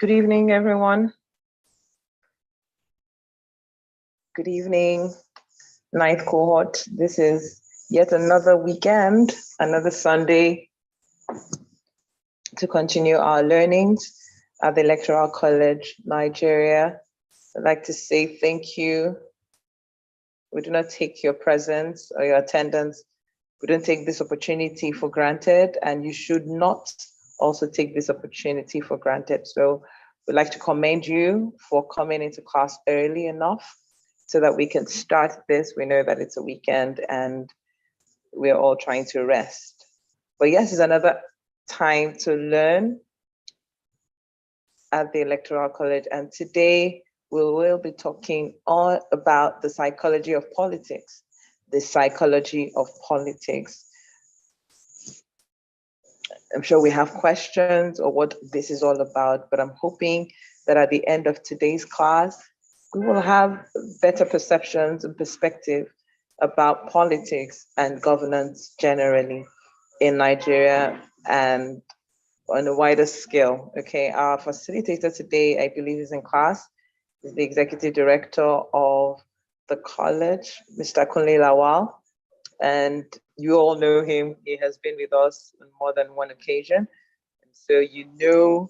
Good evening, everyone. Good evening, ninth cohort. This is yet another weekend, another Sunday to continue our learnings at the Electoral College, Nigeria. I'd like to say thank you. We do not take your presence or your attendance. We don't take this opportunity for granted, and you should not also take this opportunity for granted. So we'd like to commend you for coming into class early enough so that we can start this. We know that it's a weekend and we're all trying to rest. But yes, it's another time to learn at the Electoral College. And today we will be talking all about the psychology of politics. The psychology of politics. I'm sure we have questions or what this is all about, but I'm hoping that at the end of today's class, we will have better perceptions and perspective about politics and governance generally in Nigeria and on a wider scale. Okay, our facilitator today, I believe, is in class, is the executive director of the college, Mr. Kunle Lawal, and you all know him. He has been with us on more than one occasion. And so you know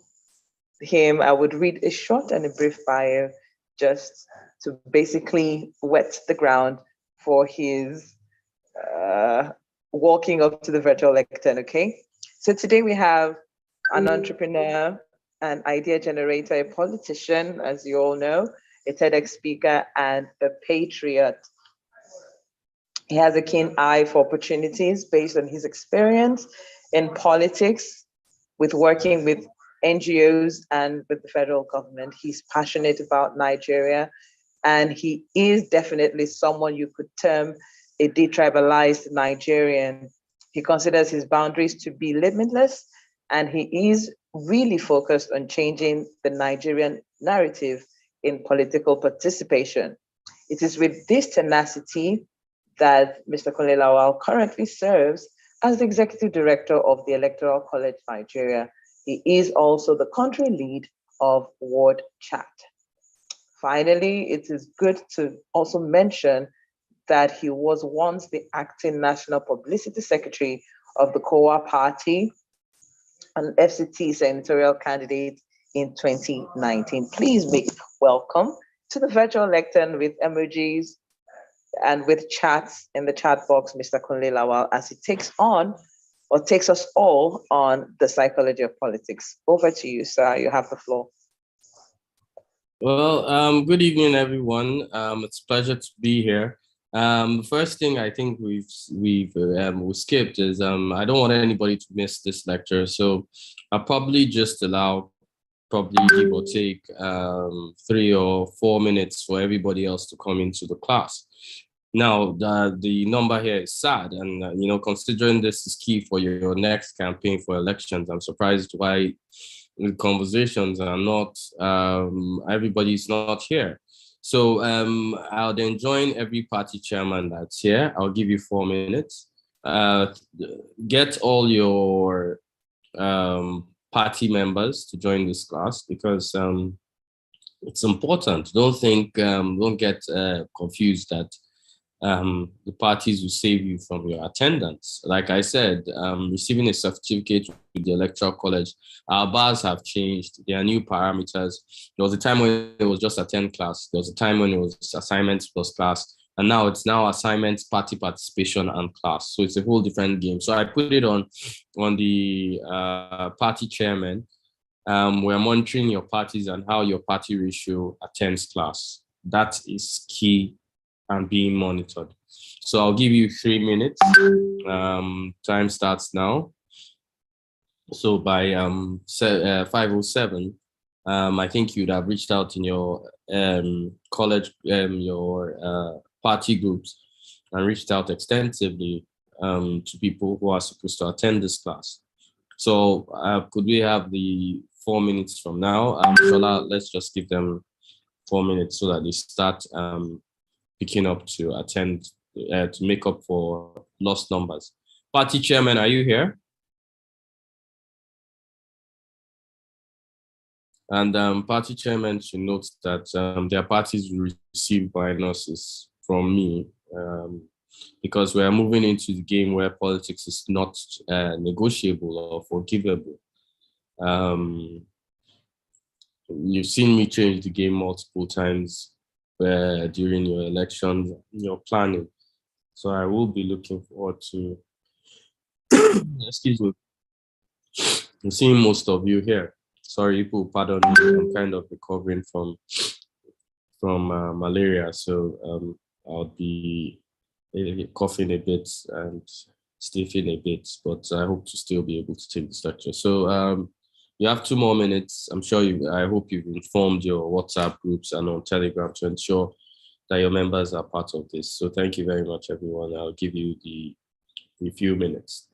him. I would read a short and a brief bio just to basically wet the ground for his walking up to the virtual lectern, okay? So today we have an entrepreneur, an idea generator, a politician, as you all know, a TEDx speaker, and a patriot. He has a keen eye for opportunities based on his experience in politics, with working with NGOs and with the federal government. He's passionate about Nigeria, and he is definitely someone you could term a detribalized Nigerian. He considers his boundaries to be limitless, and he is really focused on changing the Nigerian narrative in political participation. It is with this tenacity that Mr. Kunle Lawal currently serves as the executive director of the Electoral College Nigeria. He is also the country lead of Ward Chat. Finally, it is good to also mention that he was once the acting national publicity secretary of the COA party, an FCT senatorial candidate in 2019. Please make welcome to the virtual lectern with emojis and with chats in the chat box, Mr. Kunle Lawal, as he takes us all on the psychology of politics. Over to you, sir. You have the floor. Well, good evening, everyone. It's a pleasure to be here. First thing I think we skipped is I don't want anybody to miss this lecture, so I'll probably just allow give or take 3 or 4 minutes for everybody else to come into the class. Now, the number here is sad, and considering this is key for your next campaign for elections, I'm surprised why the conversations are not, everybody's not here. So I'll then join every party chairman that's here. I'll give you 4 minutes. Get all your party members to join this class because it's important. Don't get confused that the parties will save you from your attendance. Like I said, receiving a certificate with the Electoral College, our bars have changed. There are new parameters. There was a time when it was just attend class. There was a time when it was assignments plus class. And now it's assignments, party participation, and class. So it's a whole different game. So I put it on the party chairman. We're monitoring your parties and how your party ratio attends class. That is key and being monitored. So I'll give you 3 minutes. Time starts now. So by 5:07, I think you'd have reached out in your college, your party groups, and reached out extensively to people who are supposed to attend this class. So could we have the 4 minutes from now? Shola, let's just give them 4 minutes so that they start picking up to attend, to make up for lost numbers. Party chairman, are you here? And party chairmen should note that their parties will receive bonuses from me, because we are moving into the game where politics is not negotiable or forgivable. You've seen me change the game multiple times during your elections, your planning. So I will be looking forward to, excuse me, seeing most of you here. Sorry, people, pardon me. I'm kind of recovering from malaria, so I'll be coughing a bit and sniffing a bit, but I hope to still be able to take this lecture. So you have 2 more minutes. I hope you've informed your WhatsApp groups and on Telegram to ensure that your members are part of this. So thank you very much, everyone. I'll give you the few minutes.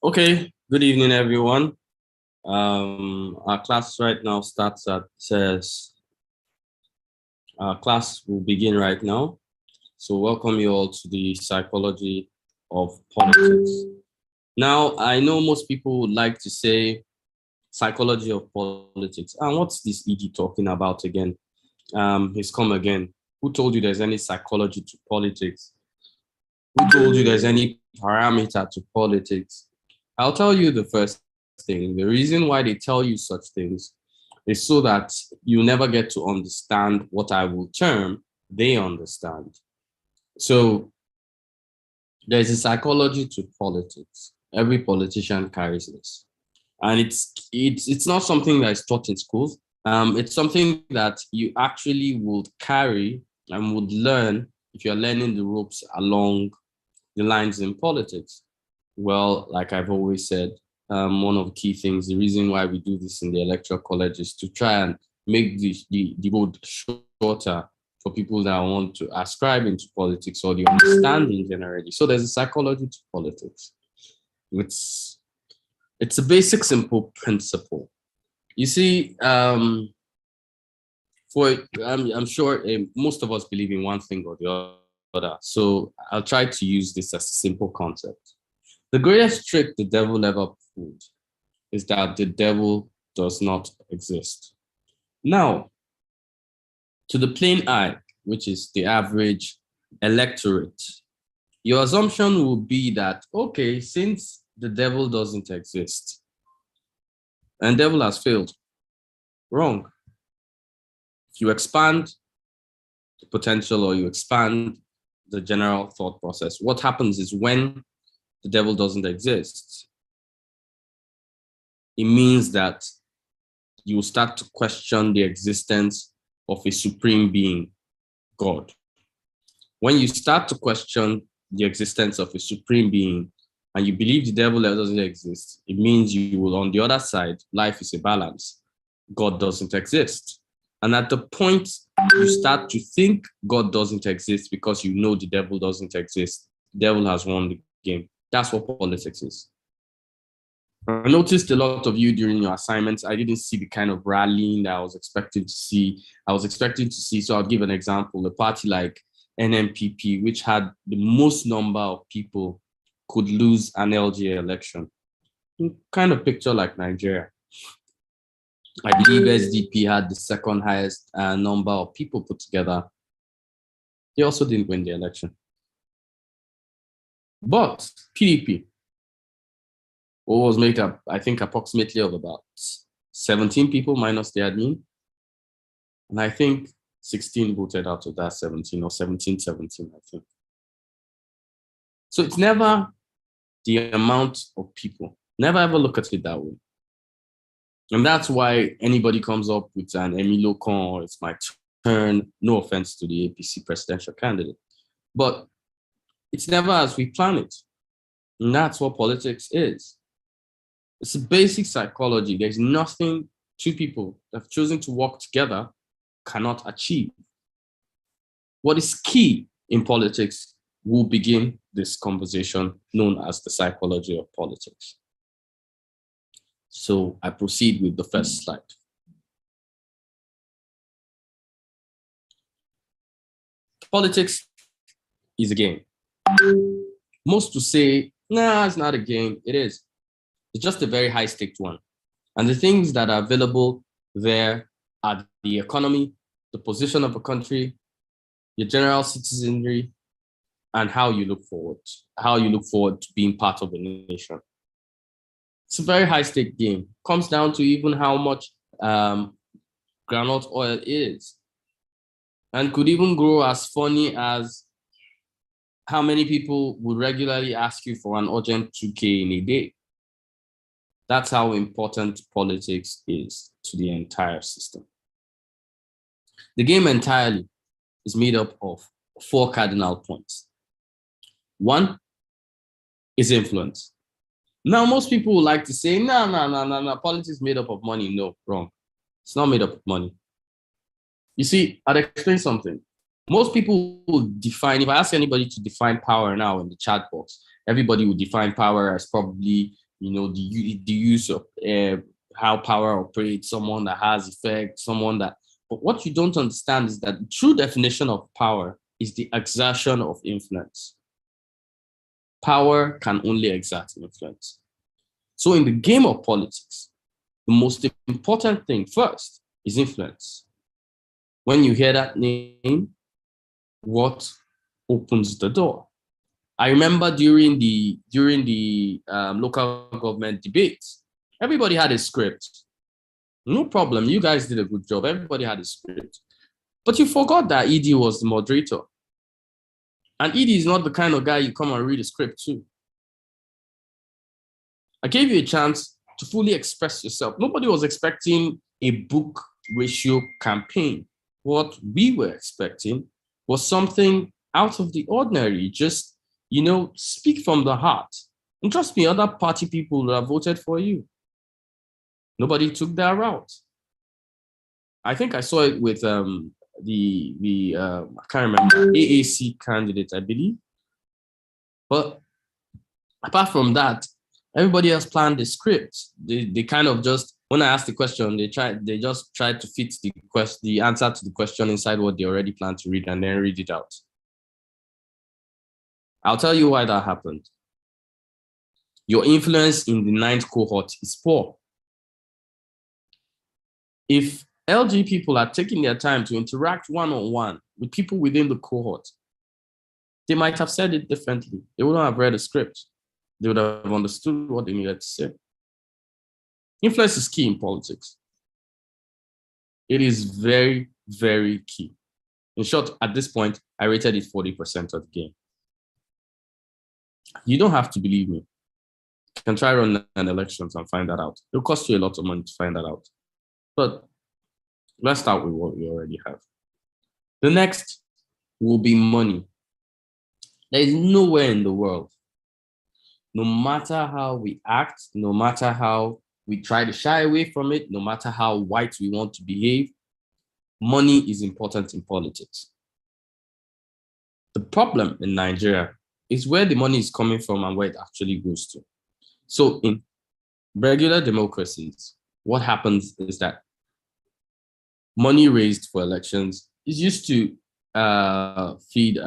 Okay, good evening, everyone. Our class right now starts at our class will begin right now. So welcome you all to the psychology of politics. Now, I know most people would like to say psychology of politics. And what's this ED talking about again? He's come again. Who told you there's any psychology to politics? Who told you there's any parameter to politics? I'll tell you the first thing. The reason why they tell you such things is so that you never get to understand what I will term they understand. So there's a psychology to politics. Every politician carries this. And it's not something that is taught in schools. It's something that you actually would carry and would learn if you're learning the ropes along the lines in politics. Well, like I've always said, one of the key things, the reason why we do this in the electoral college is to try and make the road shorter for people that want to ascribe into politics or the understanding generally. So there's a psychology to politics. It's a basic, simple principle. You see, I'm sure most of us believe in one thing or the other. So I'll try to use this as a simple concept. The greatest trick the devil ever pulled is that the devil does not exist. Now, to the plain eye, which is the average electorate, your assumption will be that, okay, since the devil doesn't exist and devil has failed, wrong. If you expand the potential or you expand the general thought process, what happens is when the devil doesn't exist, it means that you start to question the existence of a supreme being, God. When you start to question the existence of a supreme being and you believe the devil doesn't exist, it means you will, on the other side, life is a balance. God doesn't exist. And at the point you start to think God doesn't exist because you know the devil doesn't exist, the devil has won the game. That's what politics is. I noticed a lot of you during your assignments. I didn't see the kind of rallying that I was expecting to see. So I'll give an example. A party like NMPP, which had the most number of people, could lose an LGA election. Kind of picture like Nigeria. I believe SDP had the second highest number of people put together. They also didn't win the election. But PDP, what was made up, I think, approximately of about 17 people minus the admin. And I think 16 voted out of that 17 or 17, I think. So it's never the amount of people. Never ever look at it that way. And that's why anybody comes up with an Emilio Con or it's my turn, no offense to the APC presidential candidate, but it's never as we plan it. And that's what politics is. It's a basic psychology. There's nothing two people that have chosen to work together cannot achieve. What is key in politics will begin this conversation known as the psychology of politics. So I proceed with the first slide. Politics is a game. Most will say, nah, it's not a game. It is. It's just a very high-stakes one. And the things that are available there are the economy, the position of a country, your general citizenry, and how you look forward to being part of a nation. It's a very high-stake game. Comes down to even how much groundnut oil is, and could even grow as funny as how many people would regularly ask you for an urgent 2K in a day. That's how important politics is to the entire system. The game entirely is made up of 4 cardinal points. One is influence. Now, most people would like to say, no, politics is made up of money. No, wrong. It's not made up of money. You see, I'll explain something. Most people will define, if I ask anybody to define power now in the chat box, everybody will define power as probably, the use of how power operates, someone that has effect, but what you don't understand is that the true definition of power is the exertion of influence. Power can only exert influence. So in the game of politics, the most important thing first is influence. When you hear that name, what opens the door? I remember during the local government debates, everybody had a script. No problem, you guys did a good job. Everybody had a script. But you forgot that ED was the moderator. And ED is not the kind of guy you come and read a script to. I gave you a chance to fully express yourself. Nobody was expecting a book ratio campaign. What we were expecting was something out of the ordinary. Just, speak from the heart. And trust me, other party people will have voted for you. Nobody took that route. I think I saw it with I can't remember, AAC candidate, I believe. But apart from that, everybody else planned the script. They kind of just When I asked the question, they just tried to fit the answer to the question inside what they already planned to read and then read it out. I'll tell you why that happened. Your influence in the 9th cohort is poor. If LG people are taking their time to interact one-on-one with people within the cohort, they might have said it differently. They wouldn't have read a script. They would have understood what they needed to say. Influence is key in politics. It is very, very key. In short, at this point, I rated it 40% of the game. You don't have to believe me. You can try run an elections and find that out. It'll cost you a lot of money to find that out. But let's start with what we already have. The next will be money. There is nowhere in the world, no matter how we act, no matter how we try to shy away from it, no matter how white we want to behave, money is important in politics. The problem in Nigeria is where the money is coming from and where it actually goes to. So in regular democracies, what happens is that money raised for elections is used to feed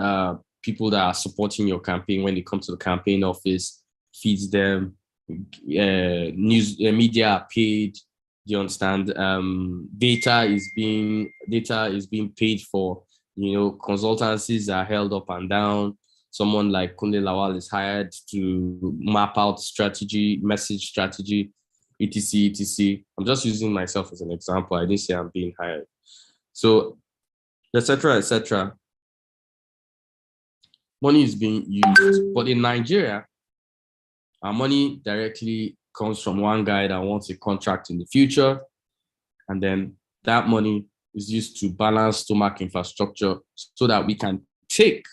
people that are supporting your campaign when they come to the campaign office, feeds them, media are paid. Do you understand? Data is being paid for. Consultancies are held up and down. Someone like Kunle Lawal is hired to map out strategy, message strategy, etc., etc. I'm just using myself as an example. I didn't say I'm being hired. So, etc., etc. Money is being used, but in Nigeria, our money directly comes from one guy that wants a contract in the future, and then that money is used to balance stomach infrastructure so that we can take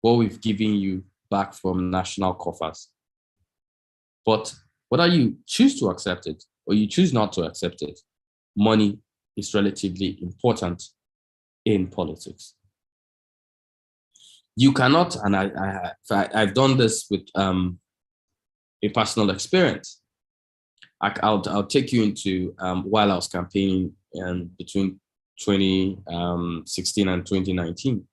what we've given you back from national coffers. But whether you choose to accept it or you choose not to accept it, money is relatively important in politics. You cannot, and I've done this with a personal experience. I'll take you into while I was campaigning between 2016 and 2019.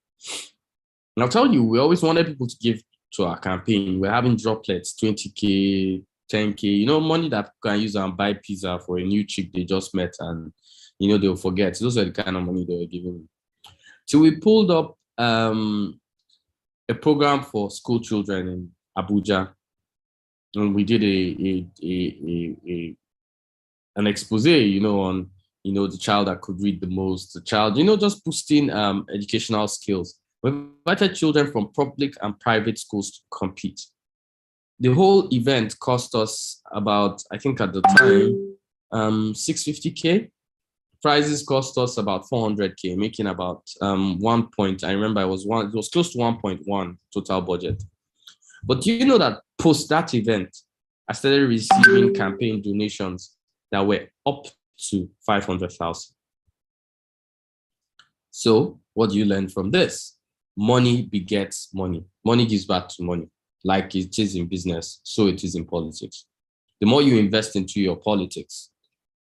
And I'll tell you, we always wanted people to give to our campaign. We're having droplets, 20K, 10K, money that people can use and buy pizza for a new chick they just met and, they'll forget. Those are the kind of money they were giving me. So we pulled up a program for school children in Abuja. And we did an expose, on, the child that could read the most, the child, just boosting educational skills. We invited children from public and private schools to compete. The whole event cost us about, I think at the time, 650K. Prizes cost us about 400K, making about I remember it was close to 1.1 total budget. But do you know that post that event, I started receiving campaign donations that were up to 500,000. So what do you learn from this? Money begets money. Money gives back to money. Like it is in business, so it is in politics. The more you invest into your politics,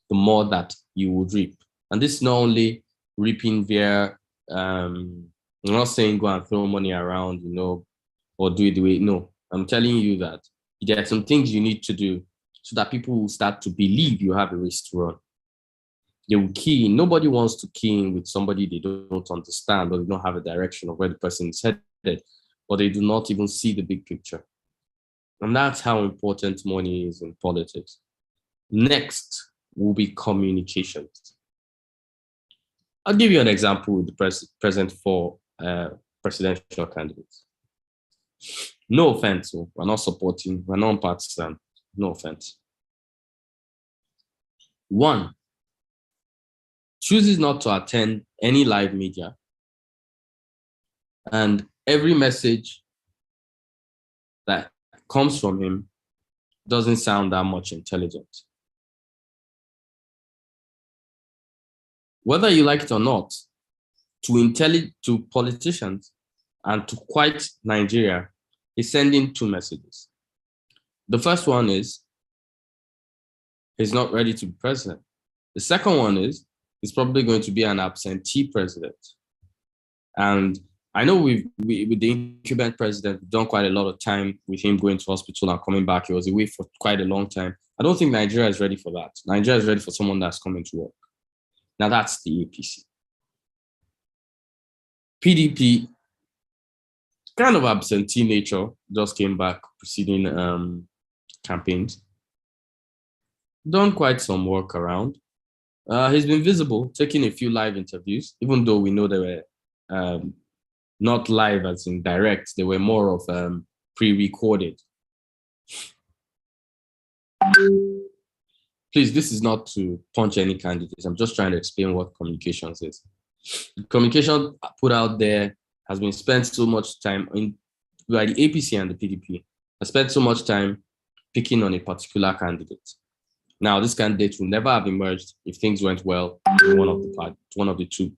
the more that you would reap. And this is not only reaping via, I'm not saying go and throw money around, or do it the way, no. I'm telling you that there are some things you need to do so that people will start to believe you have a race to run. They will key in. Nobody wants to key in with somebody they don't understand or they don't have a direction of where the person is headed, or they do not even see the big picture. And that's how important money is in politics. Next will be communications. I'll give you an example with the present four presidential candidates. No offense, we're not supporting, we're non-partisan, no offense. One, chooses not to attend any live media, and every message that comes from him doesn't sound that much intelligent. Whether you like it or not, to politicians and to quite Nigeria, he's sending two messages. The first one is, he's not ready to be president. The second one is he's probably going to be an absentee president. And I know with the incumbent president, we've done quite a lot of time with him going to hospital and coming back. He was away for quite a long time. I don't think Nigeria is ready for that. Nigeria is ready for someone that's coming to work. Now that's the APC. PDP, kind of absentee nature, just came back preceding campaigns. Done quite some work around. He's been visible, taking a few live interviews, even though we know they were not live as in direct, they were more of pre-recorded. Please, this is not to punch any candidates. I'm just trying to explain what communications is. The communication put out there has been spent so much time by the APC and the PDP. I spent so much time picking on a particular candidate. Now, this candidate will never have emerged if things went well in one of the two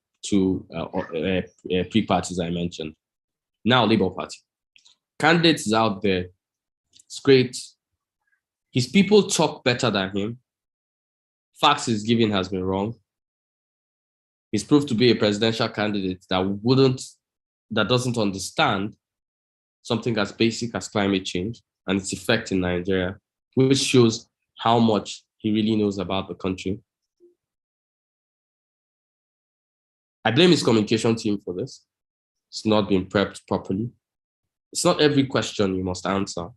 pre-parties I mentioned. Now, Labour Party. Candidates is out there. It's great. His people talk better than him. Facts he's given has been wrong. He's proved to be a presidential candidate that doesn't understand something as basic as climate change and its effect in Nigeria, which shows how much he really knows about the country. I blame his communication team for this. It's not been prepped properly. It's not every question you must answer.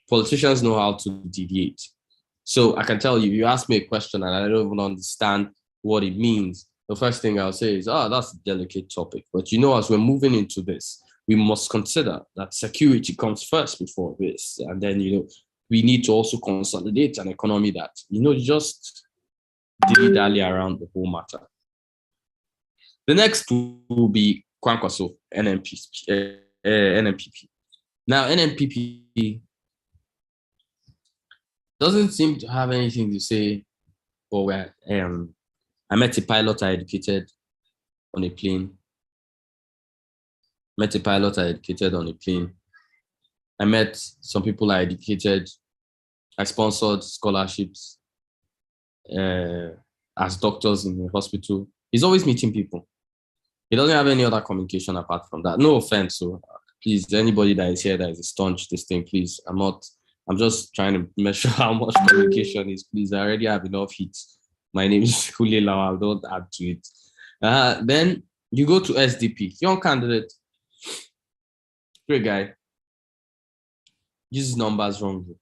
Politicians know how to deviate. So I can tell you, if you ask me a question and I don't even understand what it means, the first thing I'll say is, that's a delicate topic. But as we're moving into this, we must consider that security comes first before this. And then, we need to also consolidate an economy that, just dilly-dally around the whole matter. The next will be Kwankwaso, NNPP. Now, NNPP doesn't seem to have anything to say, I met a pilot I educated on a plane. I met some people I educated. I sponsored scholarships as doctors in the hospital. He's always meeting people. He doesn't have any other communication apart from that. No offense. So please, anybody that is here that is a staunch this thing, please, I'm just trying to measure how much communication is. Please, I already have enough heat. My name is Kule Lawal. Don't add to it. Then you go to SDP, young candidate, great guy. Uses numbers wrongly.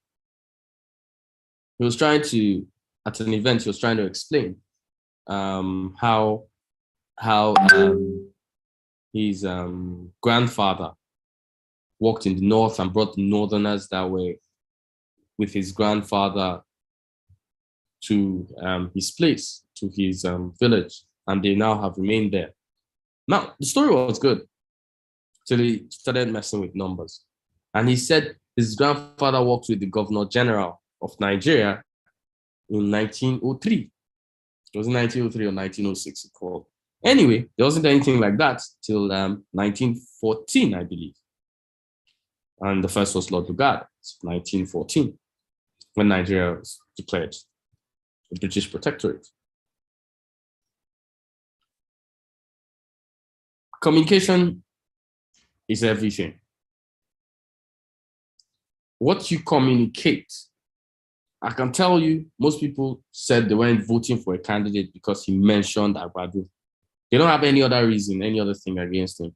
He was trying to, at an event, he was trying to explain how his grandfather worked in the north and brought the northerners that way with his grandfather to his place, to his village, and they now have remained there. Now, the story was good till he started messing with numbers. And he said his grandfather worked with the Governor General of Nigeria in 1903. It was 1903 or 1906, it's called. Anyway, there wasn't anything like that till 1914, I believe. And the first was Lord Lugard, 1914, when Nigeria was declared a British protectorate. Communication is everything. What you communicate, I can tell you, most people said they weren't voting for a candidate because he mentioned Agbado. They don't have any other reason, any other thing against him.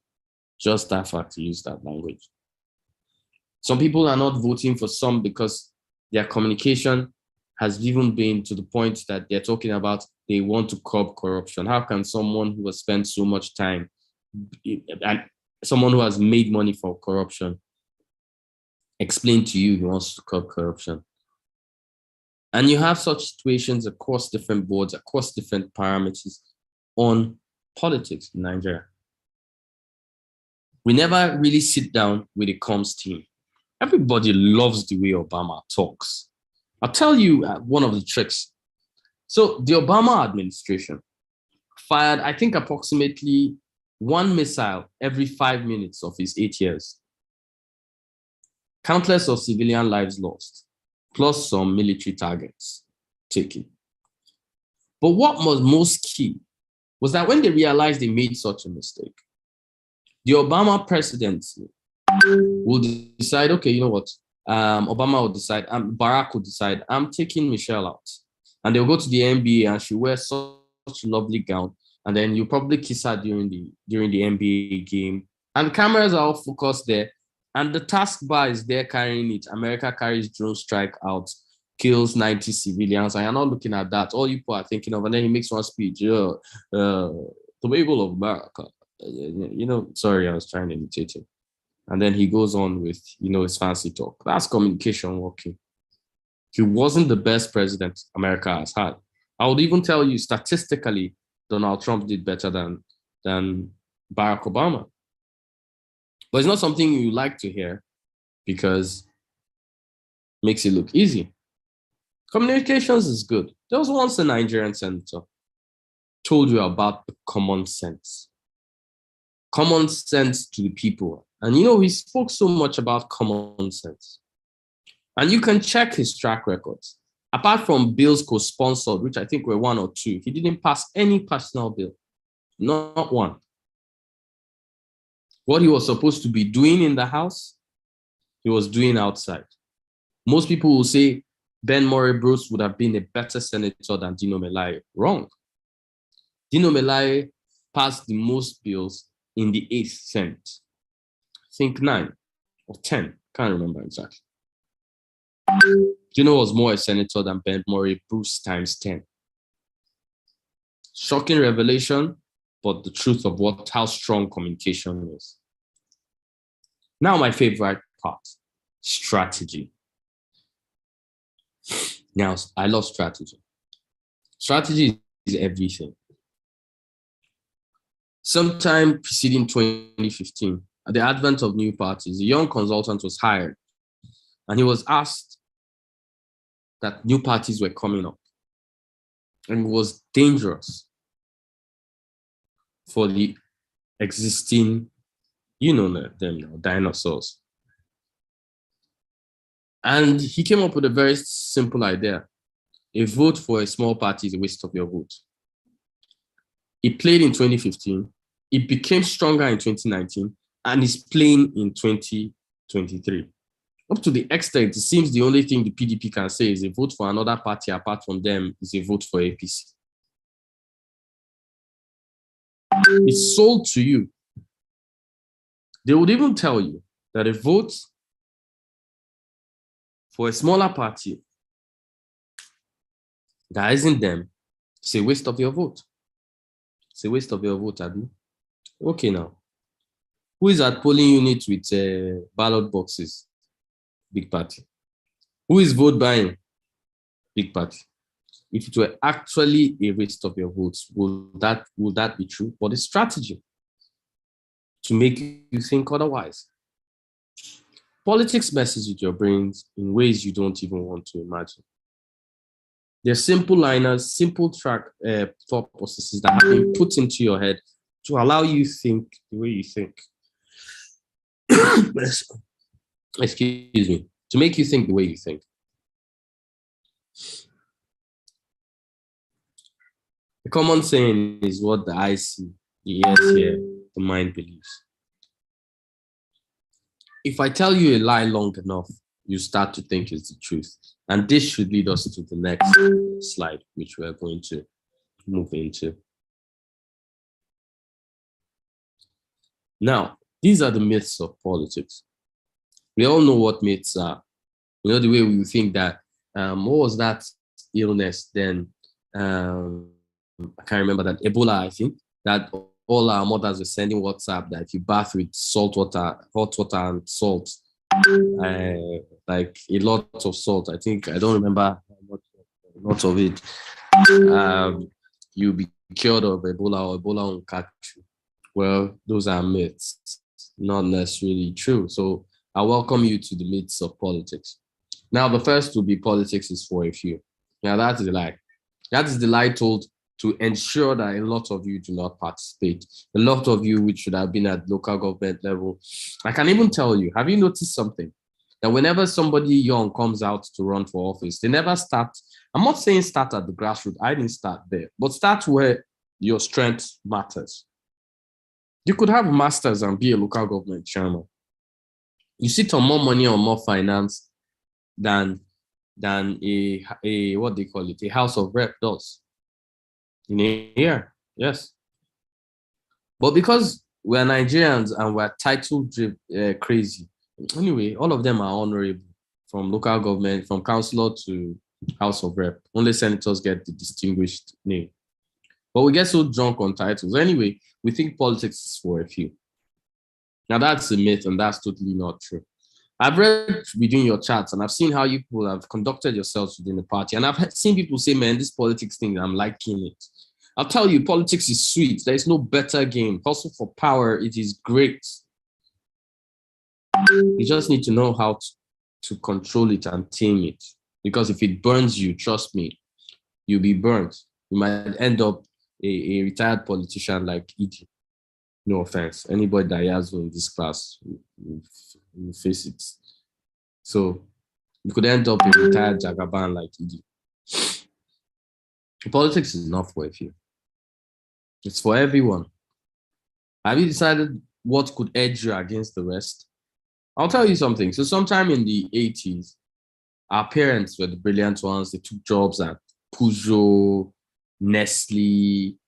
Just that fact to use that language. Some people are not voting for some because their communication has even been to the point that they're talking about they want to curb corruption. How can someone who has spent so much time and someone who has made money for corruption explain to you he wants to curb corruption? And you have such situations across different boards, across different parameters on politics in Nigeria. We never really sit down with a comms team. Everybody loves the way Obama talks. I'll tell you one of the tricks. So the Obama administration fired, I think, approximately one missile every 5 minutes of his 8 years. Countless of civilian lives lost, plus some military targets. take it. But what was most key was that when they realized they made such a mistake, the Obama presidency will decide, okay, you know what? Obama will decide, Barack will decide, I'm taking Michelle out. And they'll go to the NBA and she wears such a lovely gown. And then you probably kiss her during the NBA game. And the cameras are all focused there. And the taskbar is there carrying it. America carries drone strike out, kills 90 civilians. And you're not looking at that. All you people are thinking of, and then he makes one speech. The people of America. Sorry, I was trying to imitate him. And then he goes on with, his fancy talk. That's communication working. He wasn't the best president America has had. I would even tell you statistically, Donald Trump did better than Barack Obama. But it's not something you like to hear because it makes it look easy. Communications is good. There was once a Nigerian senator told you about the common sense. Common sense to the people. And he spoke so much about common sense. And you can check his track records. Apart from bills co-sponsored, which I think were one or two, he didn't pass any personal bill. Not one. What he was supposed to be doing in the House, he was doing outside. Most people will say Ben Murray-Bruce would have been a better senator than Dino Melaye. Wrong. Dino Melaye passed the most bills in the 8th Senate. I think 9 or 10, can't remember exactly. Dino was more a senator than Ben Murray-Bruce times 10. Shocking revelation, but the truth of how strong communication is. Now, my favorite part, strategy. Now, I love strategy. Strategy is everything. Sometime preceding 2015, at the advent of new parties, a young consultant was hired, and he was asked that new parties were coming up, and it was dangerous for the existing, them now, dinosaurs. And he came up with a very simple idea. A vote for a small party is a waste of your vote. It played in 2015. It became stronger in 2019, and is playing in 2023. Up to the extent, it seems the only thing the PDP can say is a vote for another party apart from them is a vote for APC. It's sold to you. They would even tell you that a vote for a smaller party that isn't them, it's a waste of your vote. It's a waste of your vote, Adu. Okay, now. Who is at polling units with ballot boxes? Big party. Who is vote buying? Big party. If it were actually a waste of your votes, would that be true? But the strategy to make you think otherwise. Politics messes with your brains in ways you don't even want to imagine. They're simple liners, simple thought processes that have been put into your head to allow you think the way you think. Excuse me. To make you think the way you think. The common saying is what the eyes see, the ears hear, the mind believes. If I tell you a lie long enough, you start to think it's the truth. And this should lead us to the next slide, which we're going to move into. Now, these are the myths of politics. We all know what myths are. The way we think that, what was that illness then? I can't remember that. Ebola, I think, that all our mothers were sending WhatsApp that if you bath with salt water, hot water and salt, like a lot of salt, I think, I don't remember much of it, you'll be cured of Ebola or Ebola won't catch you. Well, those are myths, not necessarily true. So I welcome you to the myths of politics. Now, the first will be politics is for a few. Now, that is the lie. That is the lie told to ensure that a lot of you do not participate. A lot of you, which should have been at local government level. I can even tell you, have you noticed something? that whenever somebody young comes out to run for office, they never start. I'm not saying start at the grassroots. I didn't start there, but start where your strength matters. You could have a master's and be a local government chairman. You sit on more money or more finance than a what they call it, a House of Rep does in a year. Yes. But because we're Nigerians and we're title crazy, anyway, all of them are honorable, from local government, from councillor to House of Rep. Only senators get the distinguished name. But we get so drunk on titles. Anyway, we think politics is for a few. Now that's a myth, and that's totally not true. I've read between your chats, and I've seen how you people have conducted yourselves within the party. And I've seen people say, man, this politics thing, I'm liking it. I'll tell you, politics is sweet. There is no better game. Hustle for power, it is great. You just need to know how to control it and tame it. Because if it burns you, trust me, you'll be burnt. You might end up a retired politician like Edie. No offense. Anybody that has in this class will face it. So you could end up a retired Jagaban like Edie. Politics is not for a few. It's for everyone. Have you decided what could edge you against the rest? I'll tell you something. So sometime in the 80s, our parents were the brilliant ones. They took jobs at Peugeot, Nestle,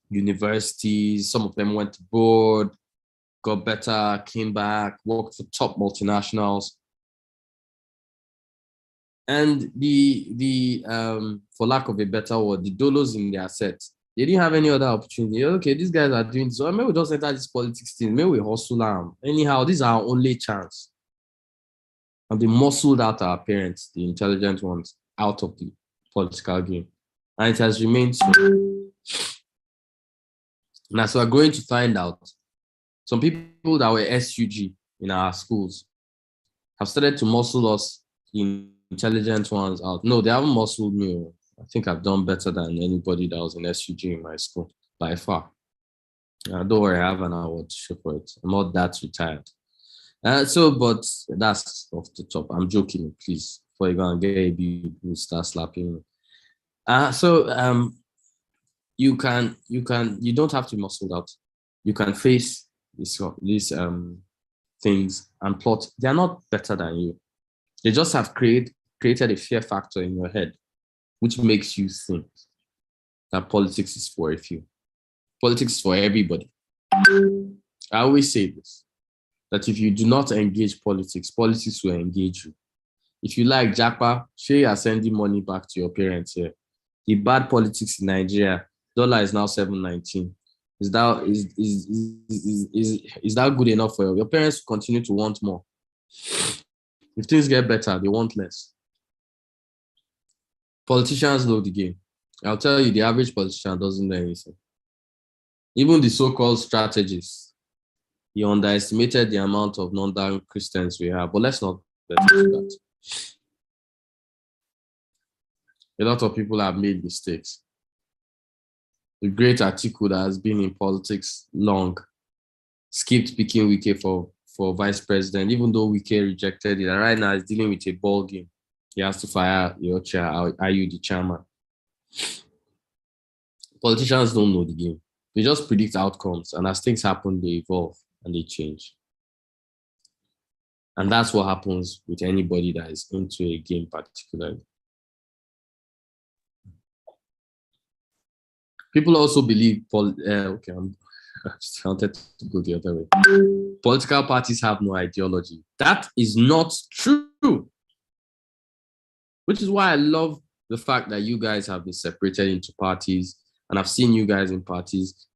universities. Some of them went abroad, got better, came back, worked for top multinationals. And the for lack of a better word, the dollars in their set, they didn't have any other opportunity. Okay, these guys are doing this. So maybe we just enter this politics thing. Maybe we hustle them. Anyhow, this is our only chance. And they muscled out our parents, the intelligent ones, out of the political game. And it has remained so. And as we're going to find out, some people that were SUG in our schools have started to muscle us, the intelligent ones, out. No, they haven't muscled me. I think I've done better than anybody that was in SUG in my school, by far. Don't worry, I have an award to show for it. I'm not that retired. But that's off the top. I'm joking, please. Before you go and get a people start slapping. You don't have to muscle out. You can face these things and plot. They're not better than you. They just have created a fear factor in your head, which makes you think that politics is for a few. Politics is for everybody. I always say this, that if you do not engage politics, politics will engage you. If you like Japa, sure you are sending money back to your parents here. The bad politics in Nigeria, dollar is now 7.19. Is that good enough for you? Your parents will continue to want more. If things get better, they want less. Politicians know the game. I'll tell you, the average politician doesn't know anything. Even the so-called strategists, he underestimated the amount of non-Christians we have. But let's not get into that. A lot of people have made mistakes. The great Atiku that has been in politics long skipped picking Wike for vice president, even though Wike rejected it. And right now he's dealing with a ball game. He has to fire your chair. Are you the chairman? Politicians don't know the game. They just predict outcomes. And as things happen, they evolve and they change. And that's what happens with anybody that is into a game particularly. People also believe, I just wanted to go the other way. Political parties have no ideology. That is not true. Which is why I love the fact that you guys have been separated into parties, and I've seen you guys in parties.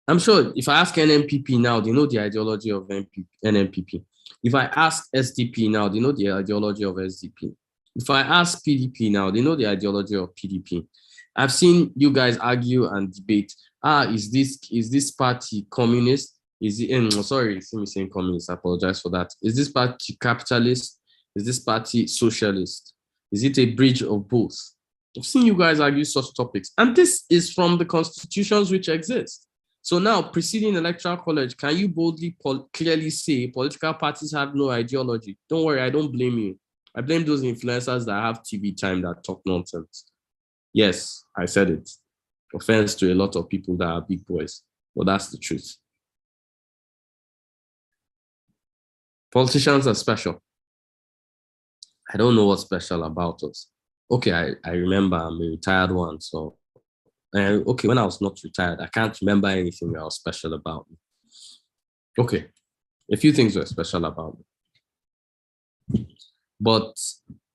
I'm sure if I ask NNPP now, they know the ideology of NNPP. If I ask SDP now, they know the ideology of SDP. If I ask PDP now, they know the ideology of PDP. I've seen you guys argue and debate. Is this party communist? Is it? Sorry, see me saying communist. I apologize for that. Is this party capitalist? Is this party socialist? Is it a bridge of both? I've seen you guys argue such topics, and this is from the constitutions which exist. So now, preceding electoral college, can you boldly, clearly say political parties have no ideology? Don't worry, I don't blame you. I blame those influencers that have TV time that talk nonsense. Yes, I said it. Offense to a lot of people that are big boys, but that's the truth. Politicians are special. I don't know what's special about us. Okay, I remember I'm a retired one, so okay, when I was not retired, I can't remember anything that was special about me. Okay, a few things were special about me, but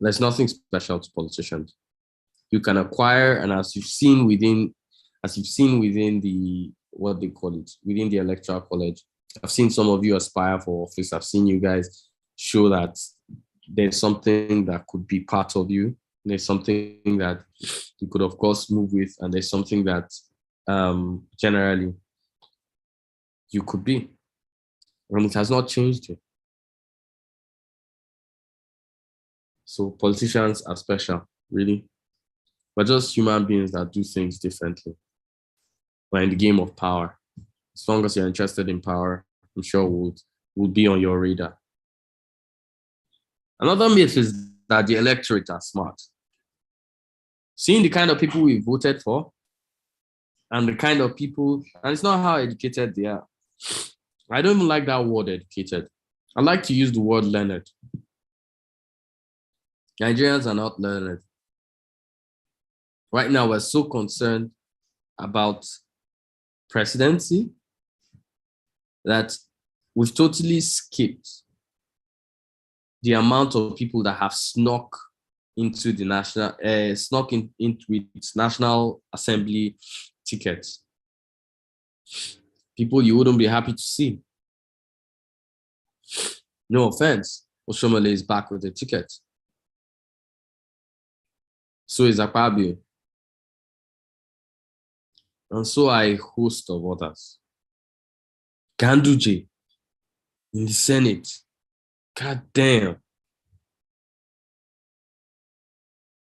there's nothing special to politicians. You can acquire, and as you've seen within the, what they call it, within the electoral college, I've seen some of you aspire for office. I've seen you guys show that there's something that could be part of you. There's something that you could, of course, move with, and there's something that generally you could be. And it has not changed you. So politicians are special, really. We're just human beings that do things differently. We're in the game of power. As long as you're interested in power, I'm sure we'll be on your radar. Another myth is that the electorate are smart. Seeing the kind of people we voted for and the kind of people, and it's not how educated they are. I don't even like that word educated. I like to use the word learned. Nigerians are not learned. Right now, we're so concerned about presidency that we've totally skipped the amount of people that have snuck into the into its National Assembly tickets. People you wouldn't be happy to see. No offense, Oshomole is back with the ticket. So is Akpabio. And so are a host of others. Ganduje in the Senate. God damn.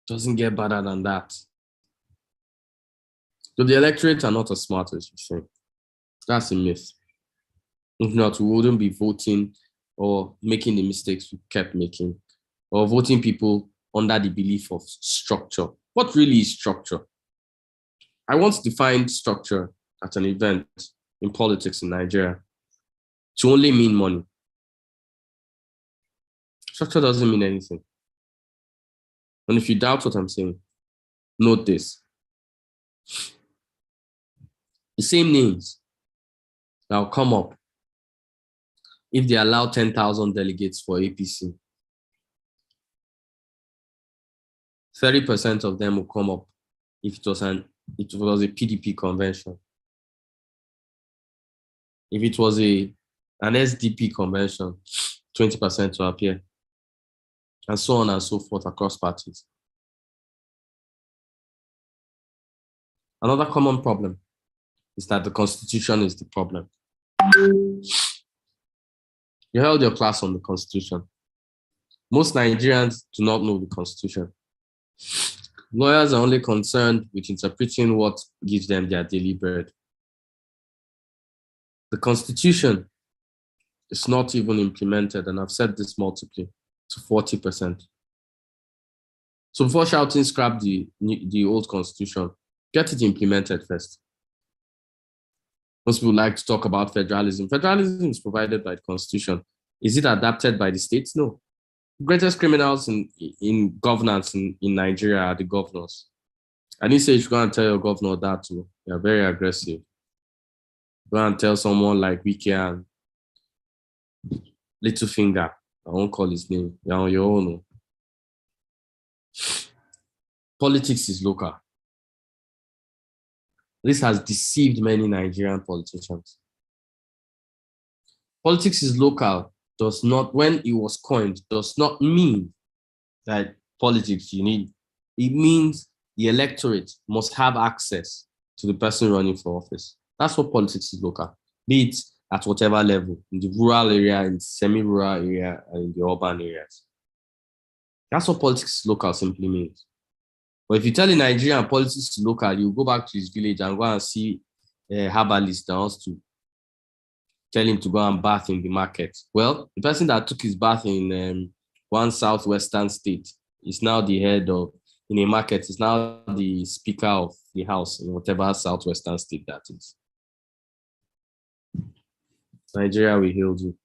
Doesn't get better than that. So the electorate are not as smart as you think. That's a myth. If not, we wouldn't be voting or making the mistakes we kept making, or voting people under the belief of structure. What really is structure? I once defined structure at an event in politics in Nigeria to only mean money. Structure doesn't mean anything. And if you doubt what I'm saying, note this. The same names that will come up if they allow 10,000 delegates for APC. 30% of them will come up if it was a PDP convention. If it was an SDP convention, 20% will appear, and so on and so forth across parties. Another common problem is that the Constitution is the problem. You held your class on the Constitution. Most Nigerians do not know the Constitution. Lawyers are only concerned with interpreting what gives them their daily bread. The Constitution is not even implemented, and I've said this multiply, to 40%. So before shouting scrap the old Constitution, get it implemented first. Most people like to talk about federalism. Federalism is provided by the Constitution. Is it adapted by the states? No. The greatest criminals in governance in Nigeria are the governors. I didn't say you should go and tell your governor that too. They're very aggressive. Go and tell someone like Wike and Littlefinger. I won't call his name. You're on your own. Politics is local. This has deceived many Nigerian politicians. Politics is local does not, when it was coined, does not mean that politics you need. It means the electorate must have access to the person running for office. That's what politics is local, be it at whatever level, in the rural area, in the semi-rural area, and in the urban areas. That's what politics is local simply means. But if you tell a Nigerian politics is local, you go back to his village and go and see herbalist that wants to tell him to go and bath in the market. Well, the person that took his bath in one southwestern state is now the head of, in a market, is now the speaker of the house in whatever southwestern state that is. Nigeria will heal you.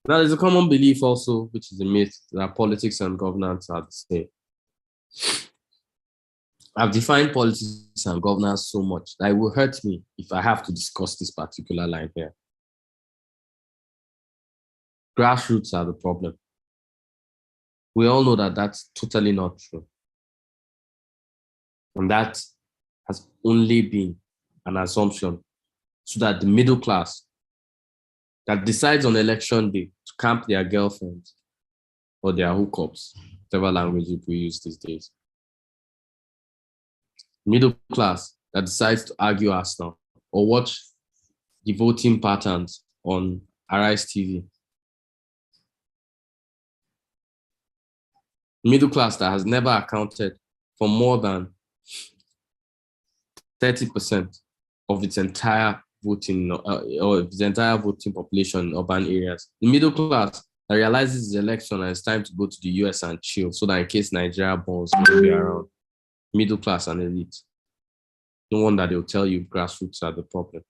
Now, there's a common belief also, which is a myth, that politics and governance are the same. I've defined politics and governance so much that it will hurt me if I have to discuss this particular line here. Grassroots are the problem. We all know that that's totally not true. And that has only been an assumption so that the middle class that decides on election day to camp their girlfriends or their hookups, whatever language we use these days, middle class that decides to argue Arsenal or watch the voting patterns on Arise TV. Middle class that has never accounted for more than 30% of its entire voting or its entire voting population in urban areas. The middle class that realizes the election and it's time to go to the US and chill so that in case Nigeria bombs will be around. Middle class and elite. No wonder they'll tell you grassroots are the problem.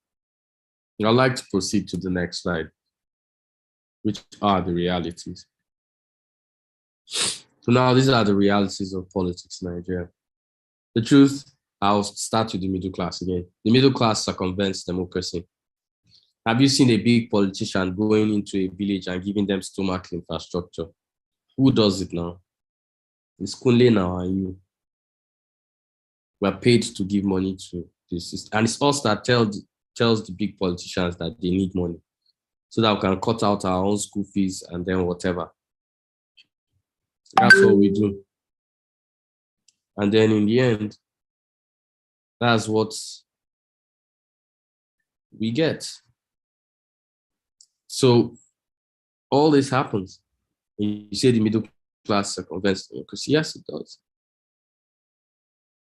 I'd like to proceed to the next slide, which are the realities. So now these are the realities of politics in Nigeria. The truth, I'll start with the middle class again. The middle class circumvents democracy. Have you seen a big politician going into a village and giving them stomach infrastructure? Who does it now? It's Kunle now and you. We're paid to give money to this system. And it's us that tells the big politicians that they need money so that we can cut out our own school fees and then whatever. That's what we do. And then in the end, that's what we get. So all this happens. You say the middle class circumvents democracy. Yes, it does.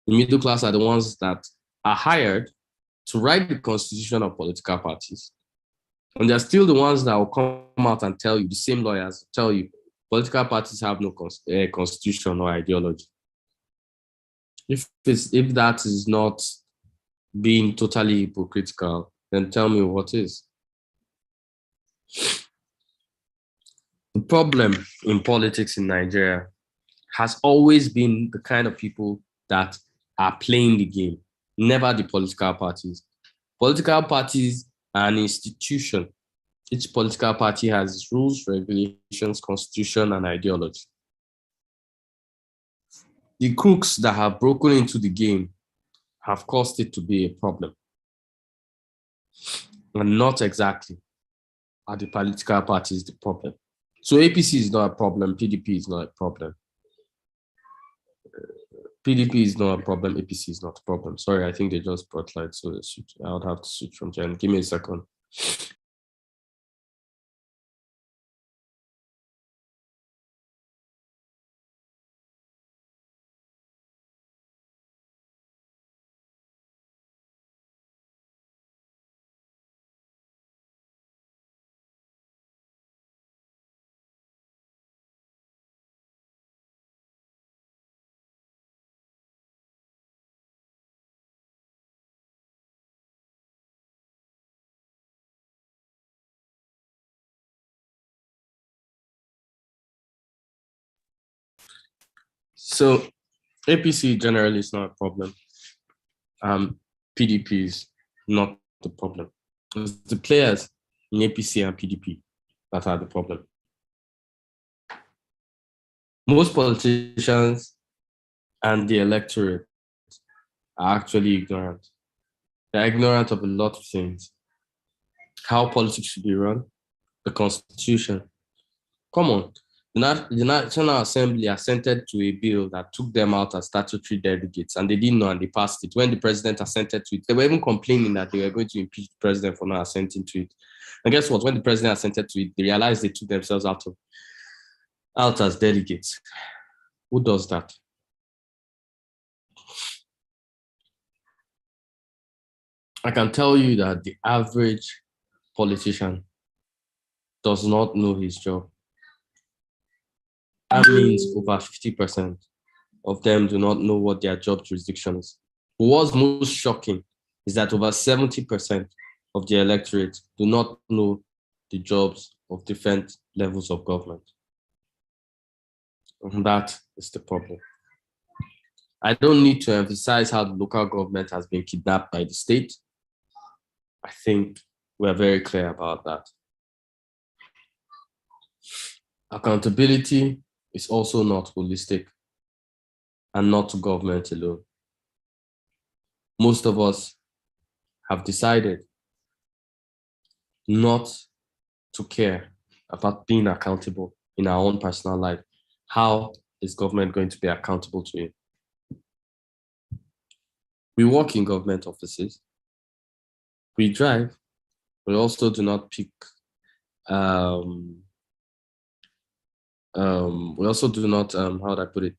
The middle class are the ones that are hired to write the constitution of political parties. And they're still the ones that will come out and tell you, the same lawyers tell you, political parties have no constitution or ideology. If that is not being totally hypocritical, then tell me what is. The problem in politics in Nigeria has always been the kind of people that are playing the game, never the political parties. Political parties are an institution. Each political party has its rules, regulations, constitution, and ideology. The crooks that have broken into the game have caused it to be a problem. And not exactly are the political parties the problem. So APC is not a problem, PDP is not a problem. PDP is not a problem, APC is not a problem. Sorry, I think they just brought light, so I would have to switch from Jen. Give me a second. So APC generally is not a problem. PDP is not the problem. It's the players in APC and PDP that are the problem. Most politicians and the electorate are actually ignorant. They're ignorant of a lot of things. How politics should be run, the constitution. Come on. The National Assembly assented to a bill that took them out as statutory delegates, and they didn't know and they passed it. When the president assented to it, they were even complaining that they were going to impeach the president for not assenting to it. And guess what? When the president assented to it, they realized they took themselves out as delegates. Who does that? I can tell you that the average politician does not know his job. That means over 50% of them do not know what their job jurisdiction is. What's most shocking is that over 70% of the electorate do not know the jobs of different levels of government. And that is the problem. I don't need to emphasize how the local government has been kidnapped by the state. I think we're very clear about that. Accountability is also not holistic and not to government alone. Most of us have decided not to care about being accountable in our own personal life. How is government going to be accountable to you? We work in government offices. We drive. We also do not pick. We also do not. How do I put it?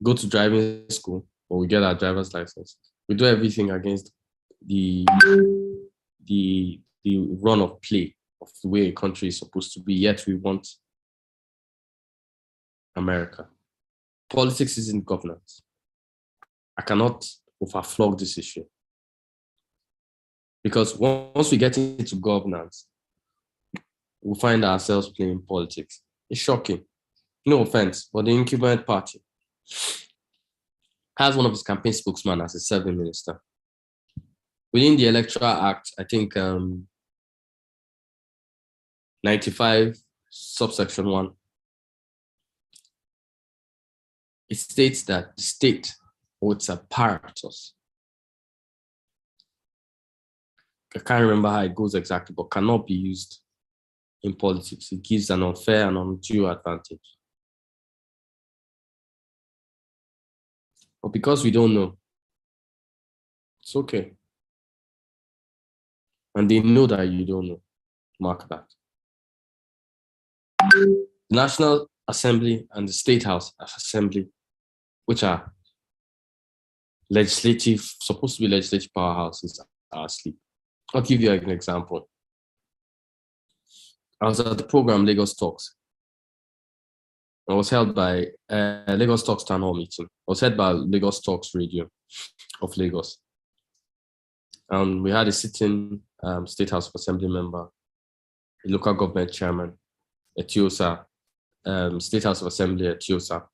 Go to driving school, or we get our driver's license. We do everything against the run of play of the way a country is supposed to be. Yet we want America. Politics isn't governance. I cannot overflog this issue. Because once we get into governance, we'll find ourselves playing politics. It's shocking. No offense, but the incumbent party has one of his campaign spokesmen as a serving minister. Within the Electoral Act, I think 95 subsection 1, it states that the state or its apparatus, I can't remember how it goes exactly, but cannot be used in politics. It gives an unfair and undue advantage. But because we don't know, it's okay. And they know that you don't know. Mark that. The National Assembly and the State House Assembly, which are supposed to be legislative powerhouses, are asleep. I'll give you an example. I was at the program Lagos Talks. I was held by Lagos Talks Town Hall meeting. I was held by Lagos Talks Radio of Lagos. We had a sitting State House of Assembly member, a local government chairman, a TIOSA, State House of Assembly at TIOSA.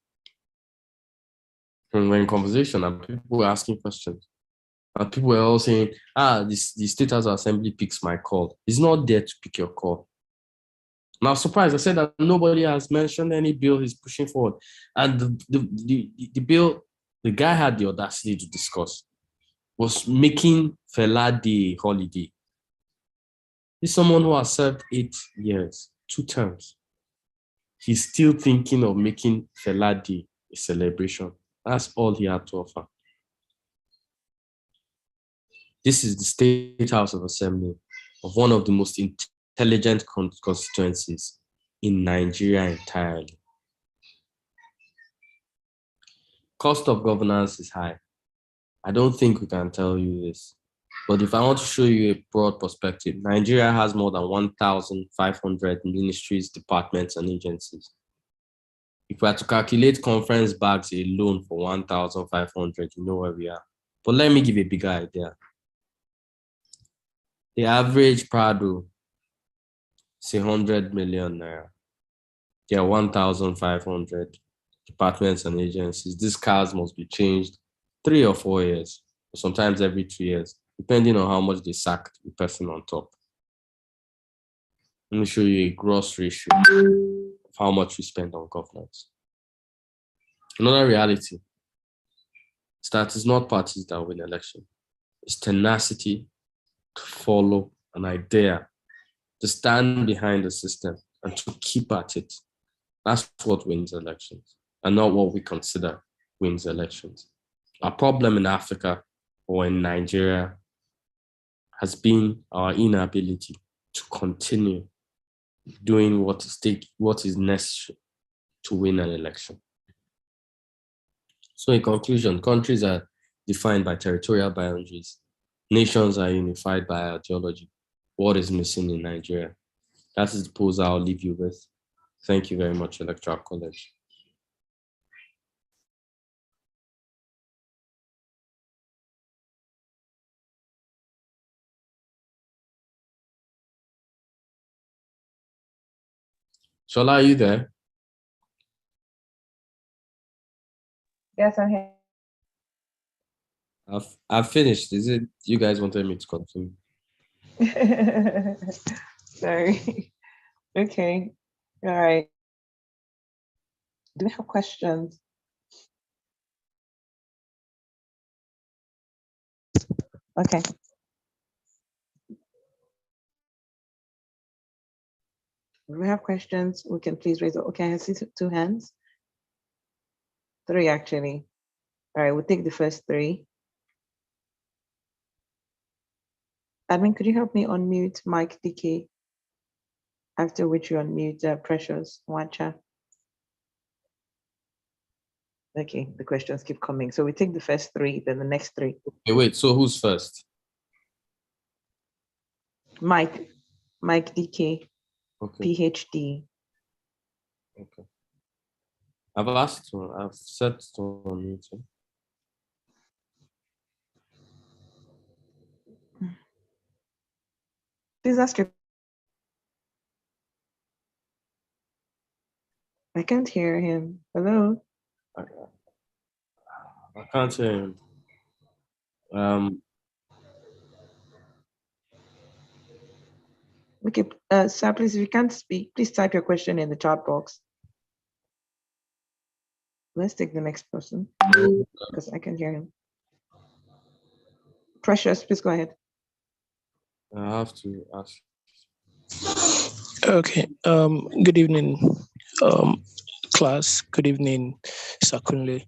And we're in conversation and people were asking questions. And people were all saying, the State House of Assembly picks my call. It's not there to pick your call. And I was surprised. I said that nobody has mentioned any bill he's pushing forward. And the bill the guy had the audacity to discuss was making Fela Day a holiday. He's someone who has served 8 years, 2 terms. He's still thinking of making Fela Day a celebration. That's all he had to offer. This is the State House of Assembly of one of the most intelligent constituencies in Nigeria entirely. Cost of governance is high. I don't think we can tell you this, but if I want to show you a broad perspective, Nigeria has more than 1,500 ministries, departments, and agencies. If we are to calculate conference bags alone for 1,500, you know where we are. But let me give a bigger idea. The average Prado is 100 million naira. There are 1,500 departments and agencies. These cars must be changed 3 or 4 years, or sometimes every 2 years, depending on how much they sack the person on top. Let me show you a gross ratio of how much we spend on governance. Another reality is that it's not parties that win election. It's tenacity to follow an idea, to stand behind the system and to keep at it. That's what wins elections, and not what we consider wins elections. Our problem in Africa or in Nigeria has been our inability to continue doing what is necessary to win an election. So in conclusion, countries are defined by territorial boundaries Nations are unified by ideology. What is missing in Nigeria? That is the pose I'll leave you with. Thank you very much, Electoral College. Shola, are you there? Yes, I'm here. I've finished. Is it you guys wanted me to continue? Sorry. Okay. All right. Do we have questions? Okay. Do we have questions? We can please raise it. Okay, I see two hands. Three, actually. All right, we'll take the first three. Admin, could you help me unmute Mike DK? After which you unmute Precious Wacha. Okay, the questions keep coming. So we take the first three, then the next three. Okay, wait, so who's first? Mike DK, Okay. PhD. Okay. I've set to unmute. Please ask your. I can't hear him. Hello? I can't hear him. Okay, sir, please, if you can't speak, please type your question in the chat box. Let's take the next person because I can hear him. Precious, please go ahead. I have to ask. Okay. Good evening, class. Good evening, Sakunle.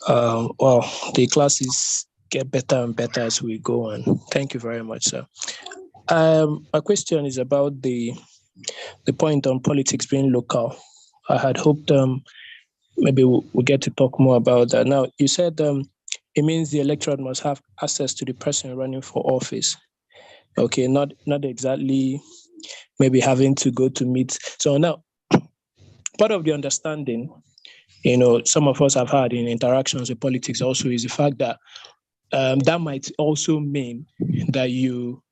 Well, the classes get better and better as we go on. Thank you very much, sir. My question is about the point on politics being local. I had hoped maybe we'll get to talk more about that. Now, you said it means the electorate must have access to the person running for office. Okay, not exactly maybe having to go to meet. So now, part of the understanding, some of us have had in interactions with politics also is the fact that that might also mean that you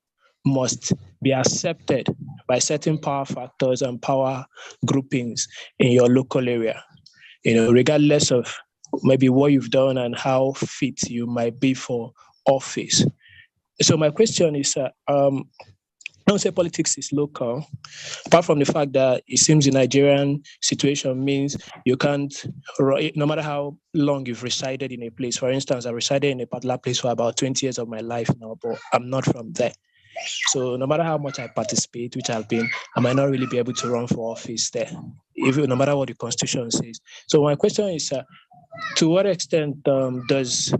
must be accepted by certain power factors and power groupings in your local area, regardless of maybe what you've done and how fit you might be for office. So my question is, I don't say politics is local, apart from the fact that it seems the Nigerian situation means you can't, no matter how long you've resided in a place. For instance, I resided in a particular place for about 20 years of my life now, but I'm not from there. So no matter how much I participate, which I've been, I might not really be able to run for office there, even no matter what the constitution says. So my question is, to what extent does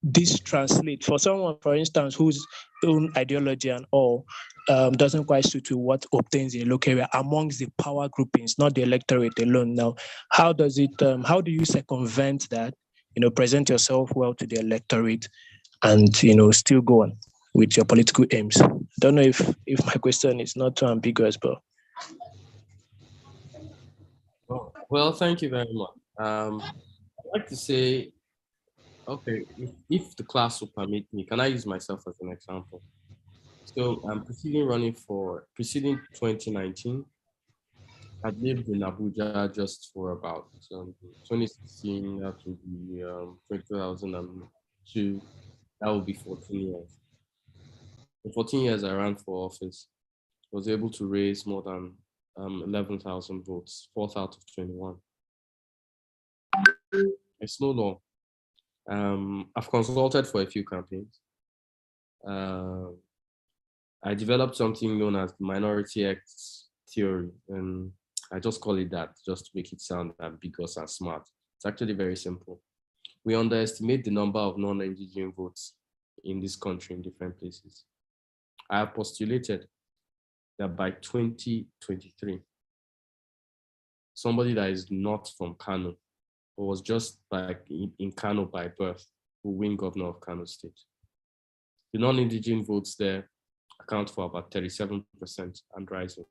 this translate for someone, for instance, whose own ideology and all doesn't quite suit to what obtains in a local area amongst the power groupings, not the electorate alone? Now, how does it? How do you circumvent that? Present yourself well to the electorate, and still go on with your political aims. I don't know if my question is not too ambiguous, but. Well, thank you very much. I'd like to say, okay, if the class will permit me, can I use myself as an example? So I'm preceding 2019. I'd lived in Abuja just for about 2016, that would be 2002, that would be 14 years. In 14 years, I ran for office. I was able to raise more than 11,000 votes, 4th out of 21. It's no law. I've consulted for a few campaigns. I developed something known as the Minority X theory, and I just call it that just to make it sound ambiguous and smart. It's actually very simple. We underestimate the number of non-indigenous votes in this country in different places. I have postulated that by 2023, somebody that is not from Kano, or was just in Kano by birth, will win governor of Kano State. The non-indigenous votes there account for about 37% and rising.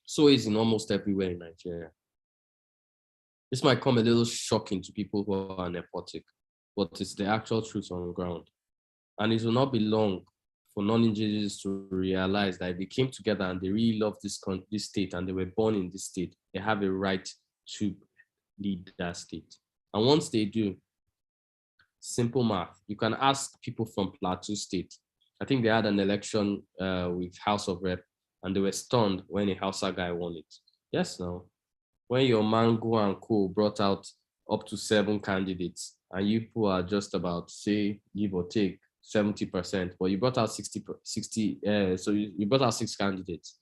So is in almost everywhere in Nigeria. This might come a little shocking to people who are nepotic, but it's the actual truth on the ground. And it will not be long for non-indigenous to realize that if they came together and they really love this state and they were born in this state, they have a right to lead that state. And once they do, simple math, you can ask people from Plateau State. I think they had an election with House of Rep and they were stunned when a Hausa guy won it. Yes, no. When your Mango and Co brought out up to 7 candidates and you people are just about, say, give or take 70%, but you brought out 60, so you brought out 6 candidates.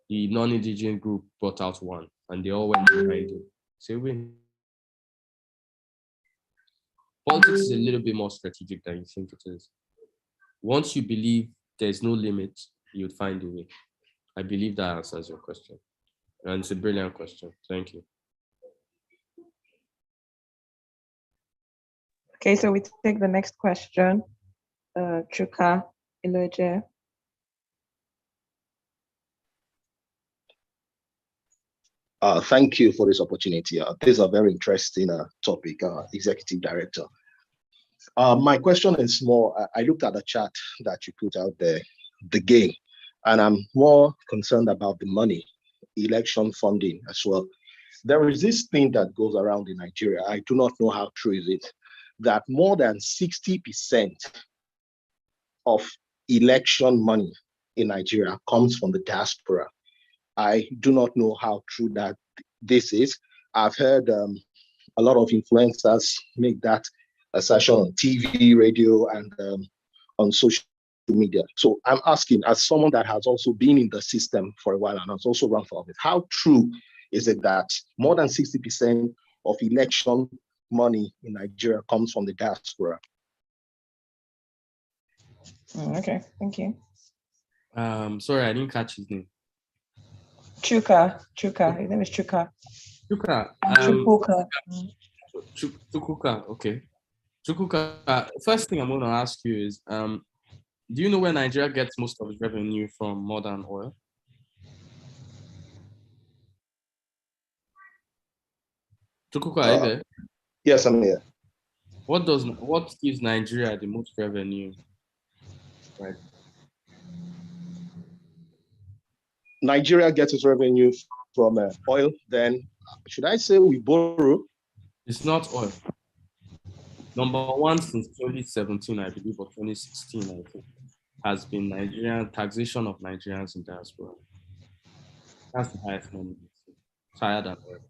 The non-indigenous group brought out 1 and they all went behind it. So win. Politics is a little bit more strategic than you think it is. Once you believe there's no limit, you'd find a way. I believe that answers your question. And it's a brilliant question. Thank you. Okay, so we take the next question. Chuka Iloje. Thank you for this opportunity. This is a very interesting topic, Executive Director. My question is more, I looked at the chart that you put out there, the game, and I'm more concerned about the money, election funding as well. There is this thing that goes around in Nigeria. I do not know how true is it, that more than 60% of election money in Nigeria comes from the diaspora. I do not know how true that this is. I've heard a lot of influencers make that assertion on TV, radio, and on social media. So I'm asking, as someone that has also been in the system for a while and has also run for office, how true is it that more than 60% of election money in Nigeria comes from the diaspora? Okay, thank you. Sorry, I didn't catch his name. Chuka. His name is Chuka. Chuka. Chukuka. Okay. Chukuka. First thing I'm going to ask you is, do you know where Nigeria gets most of its revenue from, more than oil? Chukuka, are you there? Yes, I'm here. What gives Nigeria the most revenue? Right. Nigeria gets its revenue from oil. Then, should I say we borrow? It's not oil. Number 1 since 2017, I believe, or 2016, I think, has been Nigerian taxation of Nigerians in diaspora. That's the highest number. It's higher than oil.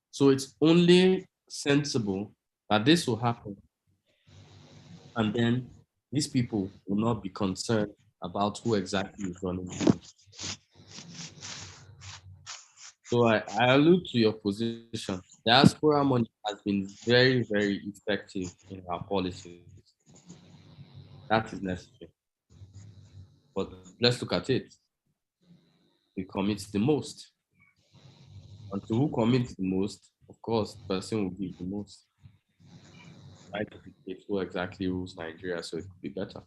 So it's only sensible that this will happen. And then these people will not be concerned about who exactly is running. So I allude to your position. Diaspora money has been very, very effective in our policies. That is necessary. But let's look at it. We commit the most. And to who commits the most, of course, the person will give the most. Right? To dictate who exactly rules Nigeria, so it could be better.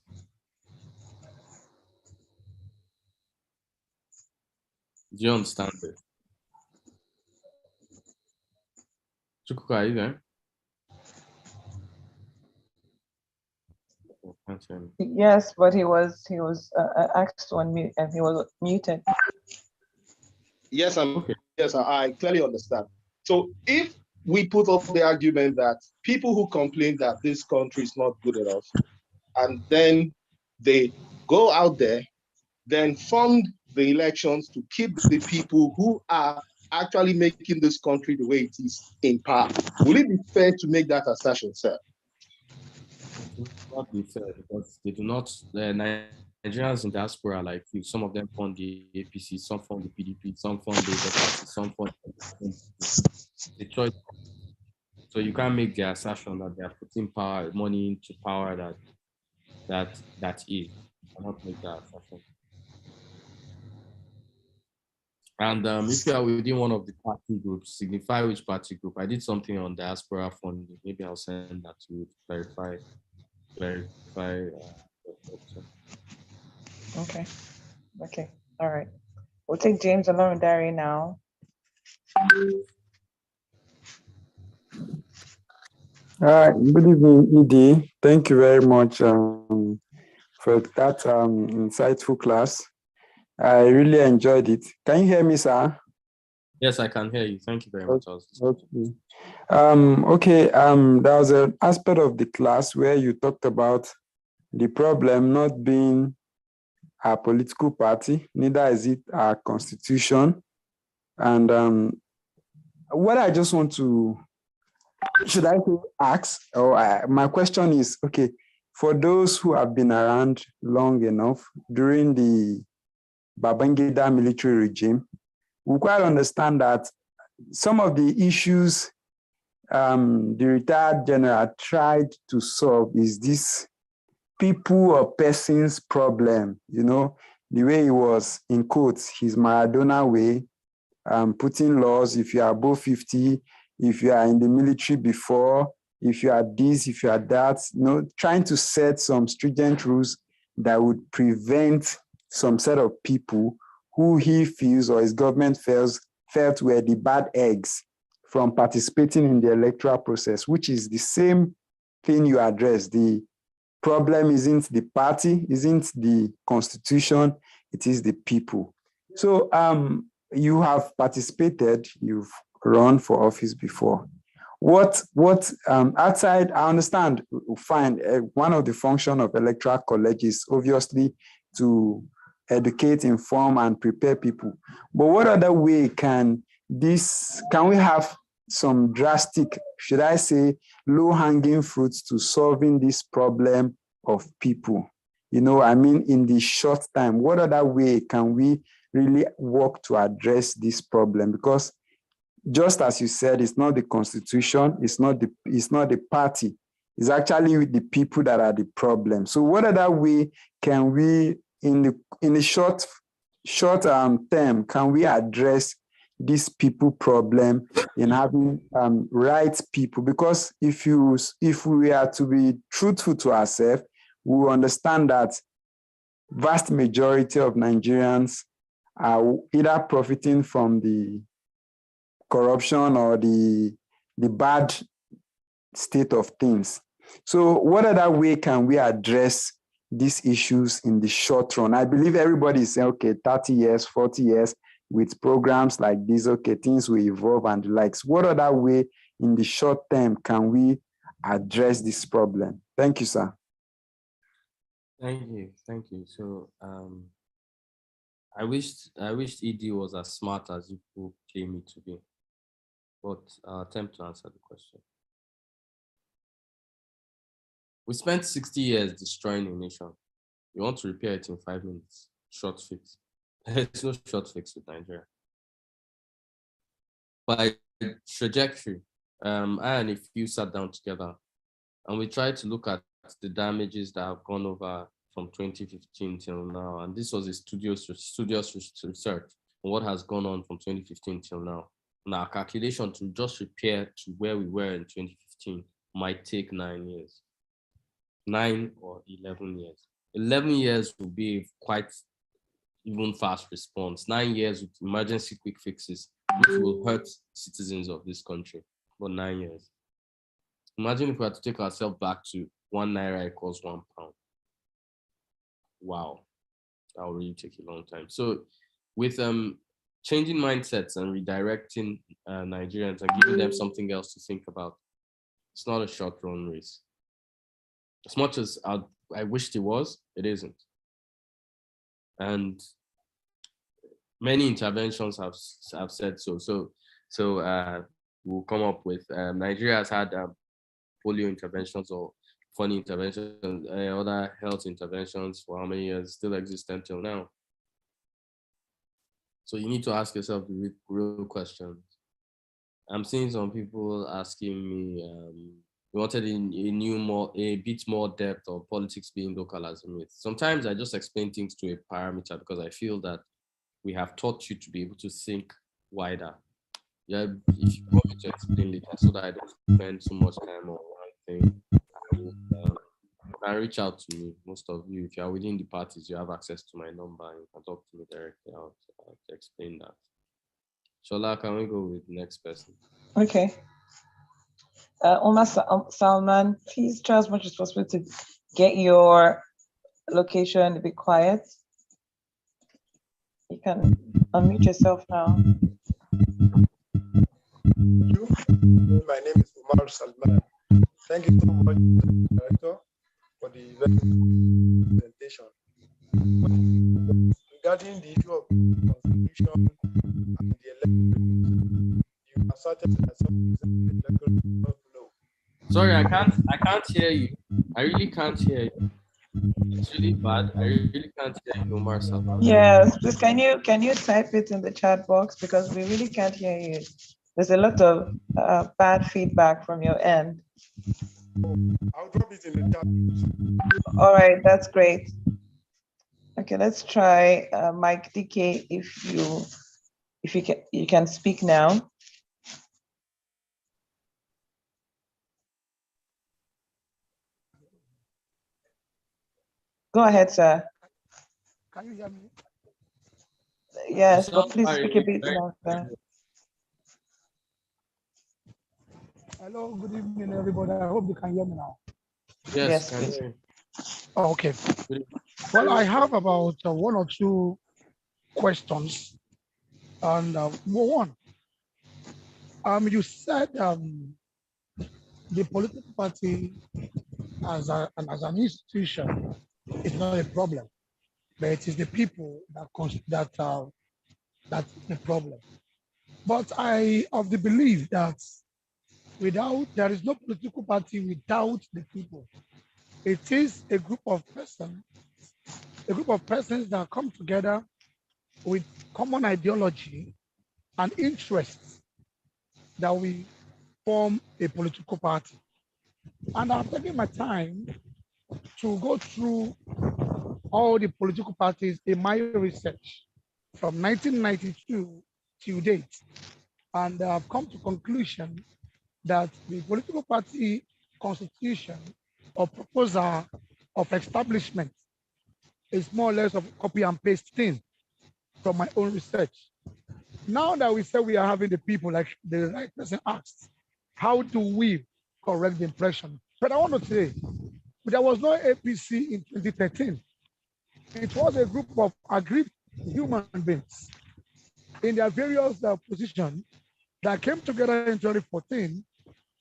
Do you understand it? Chukuka, are you there? Yes, but he was asked to unmute and he was muted. Yes, I clearly understand. So if we put up the argument that people who complain that this country is not good enough, and then they go out there, then fund the elections to keep the people who are actually making this country the way it is in power, will it be fair to make that assertion, sir? It will not be fair because they do not, the Nigerians in diaspora, like you, some of them fund the APC, some fund the PDP, some fund the party, some fund the choice. So you can't make the assertion that they are putting money into power that is. You cannot make that assertion. And if you are within one of the party groups, signify which party group. I did something on diaspora funding. Maybe I'll send that to you to verify. Okay. Okay. All right. We'll take James Olorundare now. Good evening, ED. Thank you very much for that insightful class. I really enjoyed it. Can you hear me, sir? Yes, I can hear you. Thank you very much. Okay. There was an aspect of the class where you talked about the problem not being a political party, neither is it our constitution. And what I just want to, should I ask, or my question is, okay, for those who have been around long enough during the Babangida military regime, we quite understand that some of the issues the retired general tried to solve is this people or persons problem, the way he was, in quotes, his Maradona way, putting laws, if you are above 50, if you are in the military before, if you are this, if you are that, trying to set some stringent rules that would prevent some set of people who he feels or his government felt were the bad eggs from participating in the electoral process, which is the same thing you address. The problem isn't the party, isn't the constitution, it is the people. So you have participated, you've run for office before. What outside, I understand, fine, one of the functions of electoral college is obviously to educate, inform, and prepare people. But what other way can we have some drastic, should I say, low-hanging fruits to solving this problem of people? In the short time, what other way can we really work to address this problem? Because just as you said, it's not the constitution, it's not the party, it's actually the people that are the problem. So what other way can we, in the short term, can we address this people problem in having right people? Because if we are to be truthful to ourselves, we will understand that vast majority of Nigerians are either profiting from the corruption or the bad state of things. So what other way can we address these issues in the short run? I believe everybody is saying, okay, 30 years, 40 years, with programs like this, okay, things will evolve and the likes. What other way in the short term can we address this problem? Thank you, sir. Thank you. So I wished ED was as smart as you claim it to be, but I'll attempt to answer the question. We spent 60 years destroying a nation. You want to repair it in 5 minutes? Short fix. There's no short fix with Nigeria. By trajectory, I and a few sat down together and we tried to look at the damages that have gone over from 2015 till now. And this was a studious research on what has gone on from 2015 till now. And our calculation to just repair to where we were in 2015 might take 9 years. 9 or 11 years. 11 years will be quite even fast response. 9 years with emergency quick fixes, which will hurt citizens of this country. But 9 years. Imagine if we had to take ourselves back to 1 naira equals 1 pound. Wow, that will really take a long time. So with changing mindsets and redirecting Nigerians and giving them something else to think about, it's not a short run race. As much as I wished it was, it isn't. And many interventions have said so. So we'll come up with, Nigeria has had polio interventions or funny interventions, other health interventions for how many years, still exist till now. So you need to ask yourself the real questions. I'm seeing some people asking me, we wanted a bit more depth of politics being local as a myth. Sometimes I just explain things to a parameter because I feel that we have taught you to be able to think wider. Yeah, if you want me to explain later so that I don't spend so much time on one thing, I will, you can reach out to me. Most of you, if you are within the parties, you have access to my number and you can talk to me directly. I'll explain that. Shola, can we go with the next person? Okay. Omar Salman, please try as much as possible to get your location to be quiet. You can unmute yourself now. My name is Omar Salman. Thank you so much, Director, for the very good presentation. Regarding the issue of constitution and the election, you asserted that some electoral law. Sorry, I can't hear you. I really can't hear you. It's really bad. I really can't hear you, Omar Salman. Yes, please can you type it in the chat box because we really can't hear you. There's a lot of bad feedback from your end. I'll drop it in the chat. All right, that's great. Okay, let's try Mike DK if you can speak now. Go ahead, sir. Can you hear me? Yes, You but sound please very, speak a bit very- louder. Hello, good evening, everybody. I hope you can hear me now. Yes, Yes, can please. hear you. Oh, okay. Well, I have about one or two questions. And one, you said the political party as an institution is not a problem, but it is the people that's the problem. But I of the belief that there is no political party without the people. It is a group of persons that come together with common ideology and interests that we form a political party. And I'm taking my time to go through all the political parties in my research from 1992 to date. And I've come to conclusion that the political party constitution or proposal of establishment is more or less of a copy and paste thing from my own research. Now that we say we are having the people, like the right person asked, how do we correct the impression? But I want to say, there was no APC in 2013. It was a group of aggrieved human beings in their various positions that came together in 2014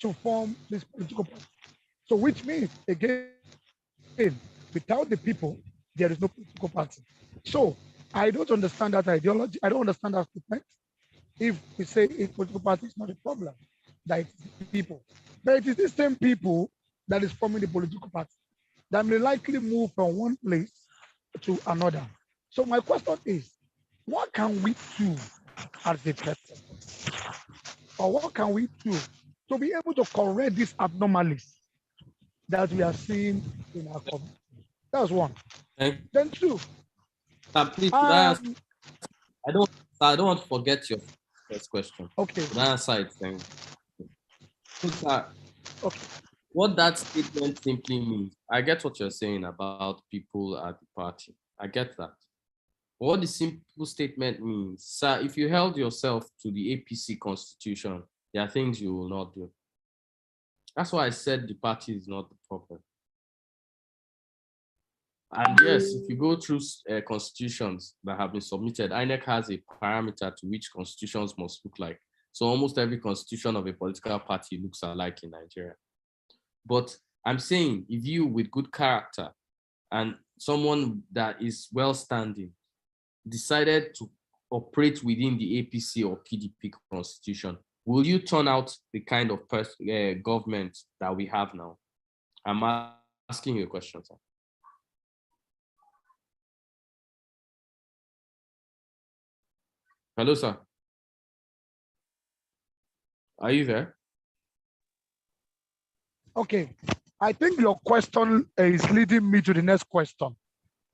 to form this political party. So which means, again, without the people, there is no political party. So I don't understand that ideology. I don't understand that statement. If we say a political party is not a problem, that it's the people. But it is the same people that is forming the political party that may likely move from one place to another. So my question is, what can we do as a person? Or what can we do to be able to correct these anomalies that we are seeing in our community? That's one. Thank Then two, please, could I ask? I don't want to forget your first question. okay. Could I answer it then? Sir, Okay. what that statement simply means, I get what you're saying about people at the party. I get that. What the simple statement means, sir, if you held yourself to the APC constitution, there are things you will not do. That's why I said the party is not the problem. And yes, if you go through constitutions that have been submitted, INEC has a parameter to which constitutions must look like. So almost every constitution of a political party looks alike in Nigeria. But I'm saying, if you with good character and someone that is well-standing decided to operate within the APC or PDP constitution, will you turn out the kind of government that we have now? I'm asking you a question, sir. Hello, sir. Are you there? Okay. I think your question is leading me to the next question.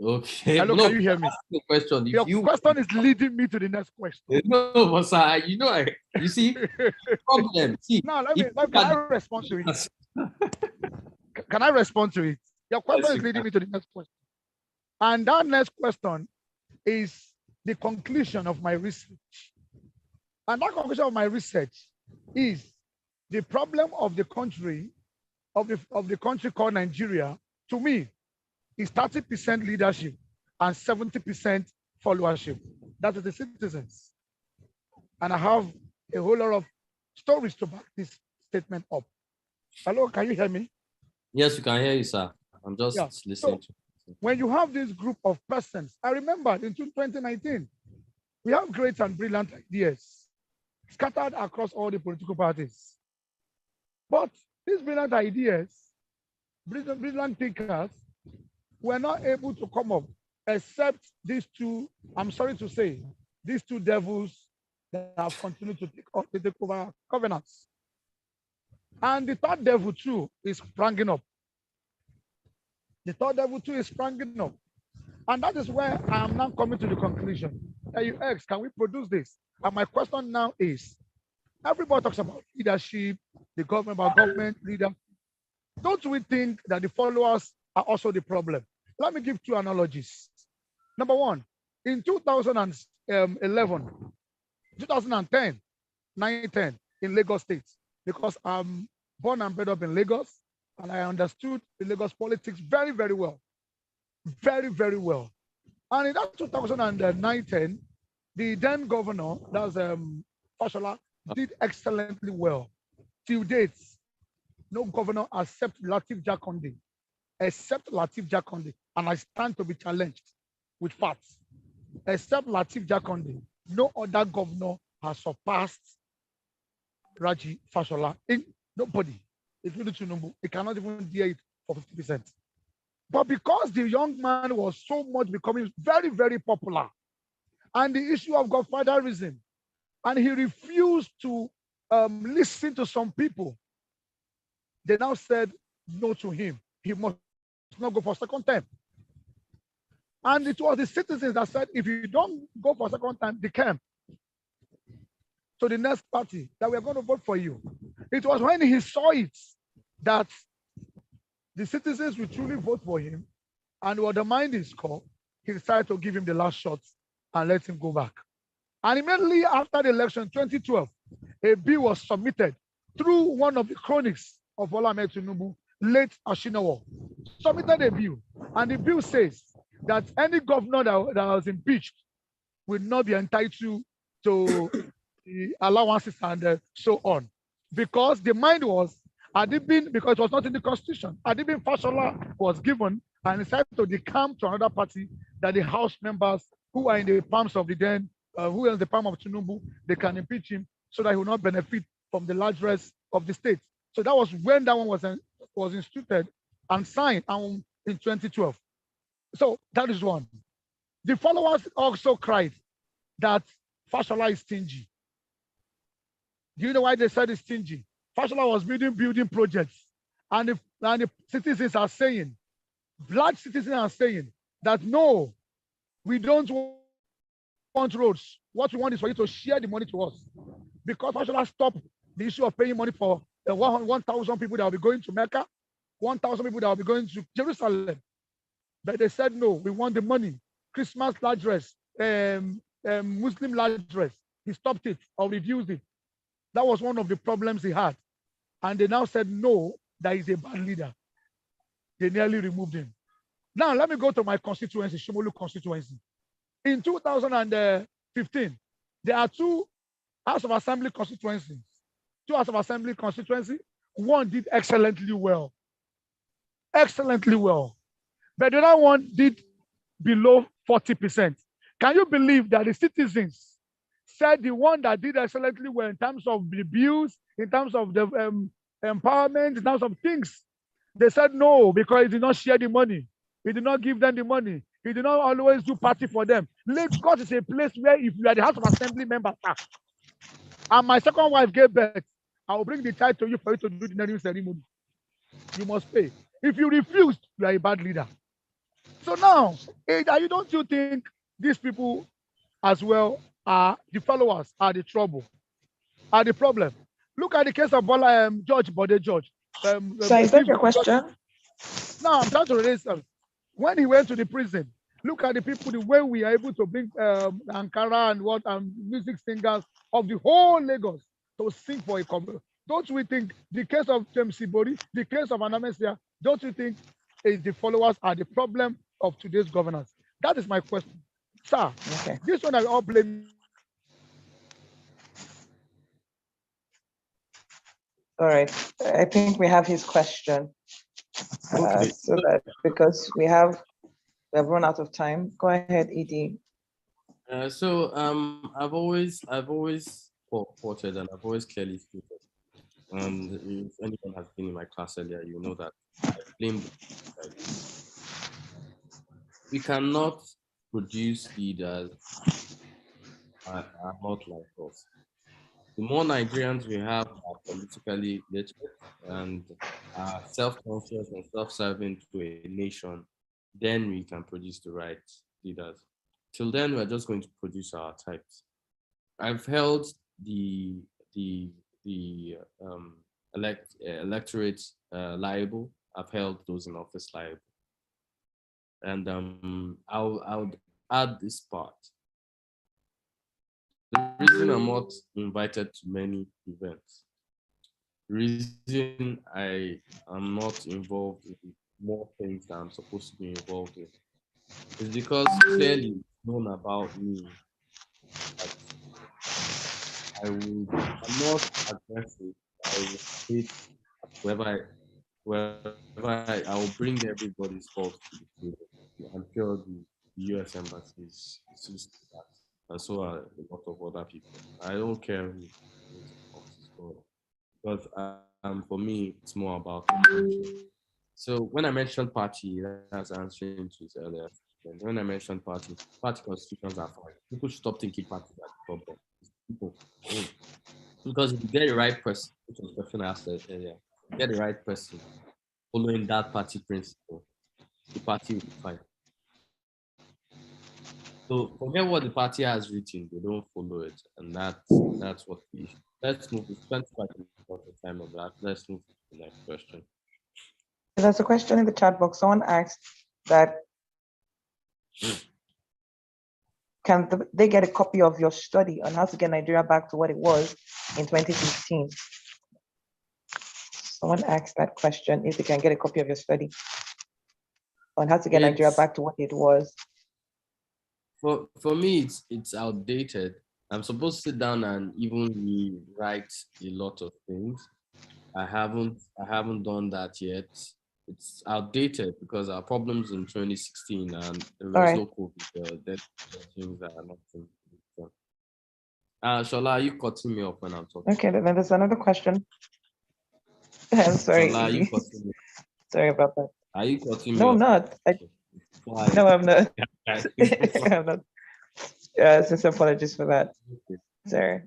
Okay. Hello, No, can you hear me? ask the question. If Your you question is leading me to the next question. no, but sir, you see, problem. See, Now, if can I respond to it? Can I respond to it? Your question Yes, is you leading can. me to the next question. And that next question is the conclusion of my research. And that conclusion of my research is the problem of the country, of the country called Nigeria, to me, is 30% leadership and 70% followership. That is the citizens. And I have a whole lot of stories to back this statement up. Hello, can you hear me? Yes, you can hear you, sir. I'm just Yeah. listening to When you have this group of persons, I remember in 2019, we have great and brilliant ideas scattered across all the political parties. But these brilliant ideas, brilliant thinkers, were not able to come up except these two, I'm sorry to say, these two devils that have continued to take over governance. And the third devil too is spranging up. The third devil too is spranging up. And that is where I am now coming to the conclusion that you ask, can we produce this? And my question now is, everybody talks about leadership, the government, about government leader. Don't we think that the followers are also the problem? Let me give two analogies. Number one, in 2011, 2010, 9-10 in Lagos State, because I'm born and bred up in Lagos, and I understood the Lagos politics very, very well. Very, very well. And in that 2009-10, the then governor, that was Fashola, did excellently well. Till date, no governor except Lateef Jakonde, and I stand to be challenged with facts. Except Lateef Jakonde, no other governor has surpassed Raji Fashola. Nobody, including Tinubu, he cannot even dare it for 50%. But because the young man was so much becoming very, very popular, and the issue of godfatherism, and he refused to listen to some people, they now said no to him. He must not go for second time. And it was the citizens that said, if you don't go for second time, they came to the next party that we are going to vote for you. It was when he saw it that the citizens will truly vote for him, and what the mind is called, he decided to give him the last shot and let him go back. And immediately after the election, 2012, a bill was submitted through one of the cronies of Bola Ahmed Tinubu, late Ashinawa, submitted a bill. And the bill says that any governor that was impeached will not be entitled to the allowances and so on. Because the mind was, because it was not in the constitution, Adibin Fashola was given and decided to decamp to another party that the House members who are in the palms of the then, who are in the palm of Tinubu, they can impeach him so that he will not benefit from the largesse of the state. So that was when that one was instituted and signed in 2012. So that is one. The followers also cried that Fashola is stingy. Do you know why they said it's stingy? Fashola was building projects, and the citizens are saying, black citizens are saying that no, we don't want roads. What we want is for you to share the money to us. Because Fashola stopped the issue of paying money for 1,000 people that will be going to Mecca, 1,000 people that will be going to Jerusalem. But they said, no, we want the money. Christmas large dress, Muslim large dress. He stopped it or reduced it. That was one of the problems he had. And they now said, no, that is a bad leader. They nearly removed him. Now, let me go to my constituency, Shomolu constituency. In 2015, there are two House of Assembly constituencies. Two House of Assembly constituency. One did excellently well. Excellently well. But the other one did below 40%. Can you believe that the citizens said the one that did excellently well in terms of the bills, in terms of the empowerment, in terms of things, they said no, because he did not share the money. He did not give them the money. He did not always do party for them. Lagos is a place where if you are the House of Assembly member, and my second wife gave birth, I will bring the child to you for you to do the naming ceremony. You must pay. If you refuse, you are a bad leader. So now, Don't you think these people as well are the followers, are the trouble, are the problem? Look at the case of Bola, George Bode George. So is that your question? No, I'm trying to raise when he went to the prison. Look at the people, the way we are able to bring Ankara and what music singers of the whole Lagos to sing for a community. Don't we think the case of James Sibori, the case of Anamesia, don't you think the followers are the problem of today's governance? That is my question. Sir, Okay. this one I all blame. All right. I think we have his question. Okay. So that because we have run out of time. Go ahead, Edie. I've always reported and I've always clearly stated, and if anyone has been in my class earlier, you know that I blame the we cannot produce leaders that are not like us. The more Nigerians we have are politically literate and are self-conscious and self-serving to a nation, then we can produce the right leaders. Till then, we're just going to produce our types. I've held the electorate liable. I've held those in office liable. And I'll add this part. The reason I'm not invited to many events, the reason I am not involved in more things that I'm supposed to be involved in, is because clearly it's known about me that I'm not aggressive. I will hate I will bring everybody's fault to the table. I'm sure the US embassy sees that, and so are a lot of other people. I don't care who is because for me, it's more about the country. So when I mentioned party, that's answering to his earlier. And when I mentioned party constitutions are fine. People should stop thinking parties are the problem. It's people. Because if you get the right person, which was the question I asked earlier, get the right person following that party principle, the party will be fine. So forget what the party has written, they don't follow it. And that's what the issue. Let's move. We spent quite a lot of time on that. Let's move to the next question. There's a question in the chat box. Someone asked that can they get a copy of your study on how to get Nigeria back to what it was in 2015? Someone asked that question, if they can get a copy of your study on how to get Nigeria back to what it was. For me, it's outdated. I'm supposed to sit down and even rewrite a lot of things. I haven't done that yet. It's outdated because our problems in 2016 and there was no COVID. Things that are not done. Shola, are you cutting me off when I'm talking? Okay, then there's another question. I'm sorry. Shola, are you cutting me? Sorry about that. Are you cutting me no, off? I'm not. No, I'm not. I'm not. Since apologies for that. Sorry.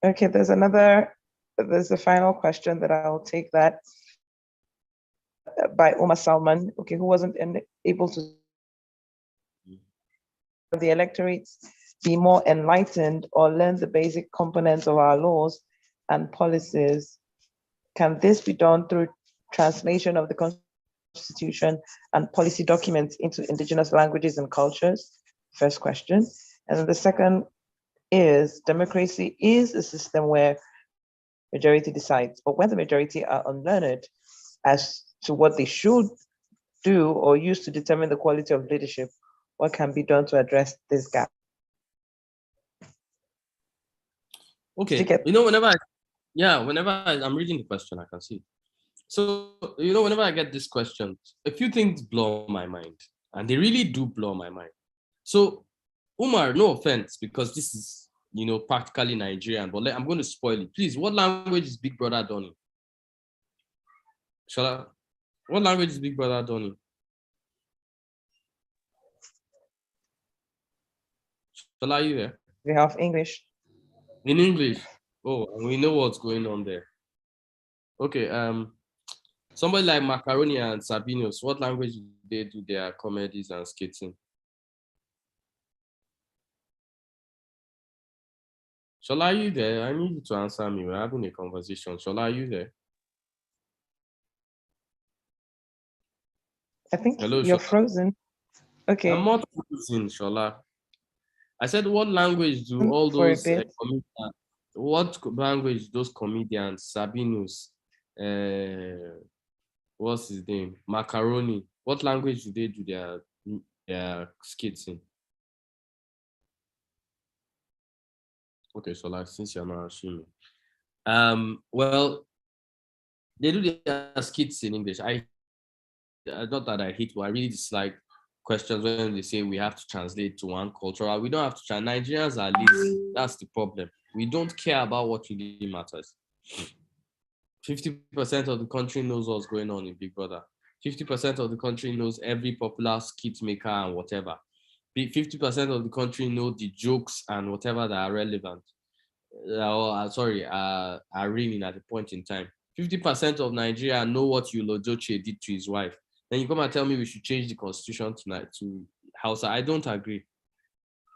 Okay, there's the final question that I'll take that by Omar Salman, okay, who wasn't able to the electorates be more enlightened or learn the basic components of our laws and policies. Can this be done through translation of the Constitution and policy documents into indigenous languages and cultures? First question. And then the second is, democracy is a system where majority decides, but when the majority are unlearned as to what they should do or use to determine the quality of leadership, what can be done to address this gap? Okay, whenever I'm reading the question, I can see. So, whenever I get this question, a few things blow my mind, and they really do blow my mind. So, Umar, no offense, because this is, practically Nigerian, but I'm going to spoil it. Please, what language is Big Brother done in? Shola, what language is Big Brother done in? Shola, are you there? We have English. In English. Oh, and we know what's going on there. Okay, somebody like Macaroni and Sabinus, what language is they do their comedies and skits in? Shola, are you there? I need you to answer me. We're having a conversation. Shola, are you there? I think Hello, you're Shola. frozen. Okay. I'm not frozen, Shola. I said, what language do all For a those bit. comedians, what language those comedians, Sabinus, what's his name, Macaroni, what language do they do their skits in? Okay, so like since you're not assuming, well, they do their skits in English. Not that I hate, but I really dislike questions when they say we have to translate to one culture. We don't have to translate. Nigerians are lazy. That's the problem. We don't care about what really matters. 50% of the country knows what's going on in Big Brother. 50% of the country knows every popular skit maker and whatever. 50% of the country know the jokes and whatever that are relevant. Are ringing at a point in time. 50% of Nigeria know what Ulojoche did to his wife. Then you come and tell me we should change the constitution tonight to Hausa. I don't agree.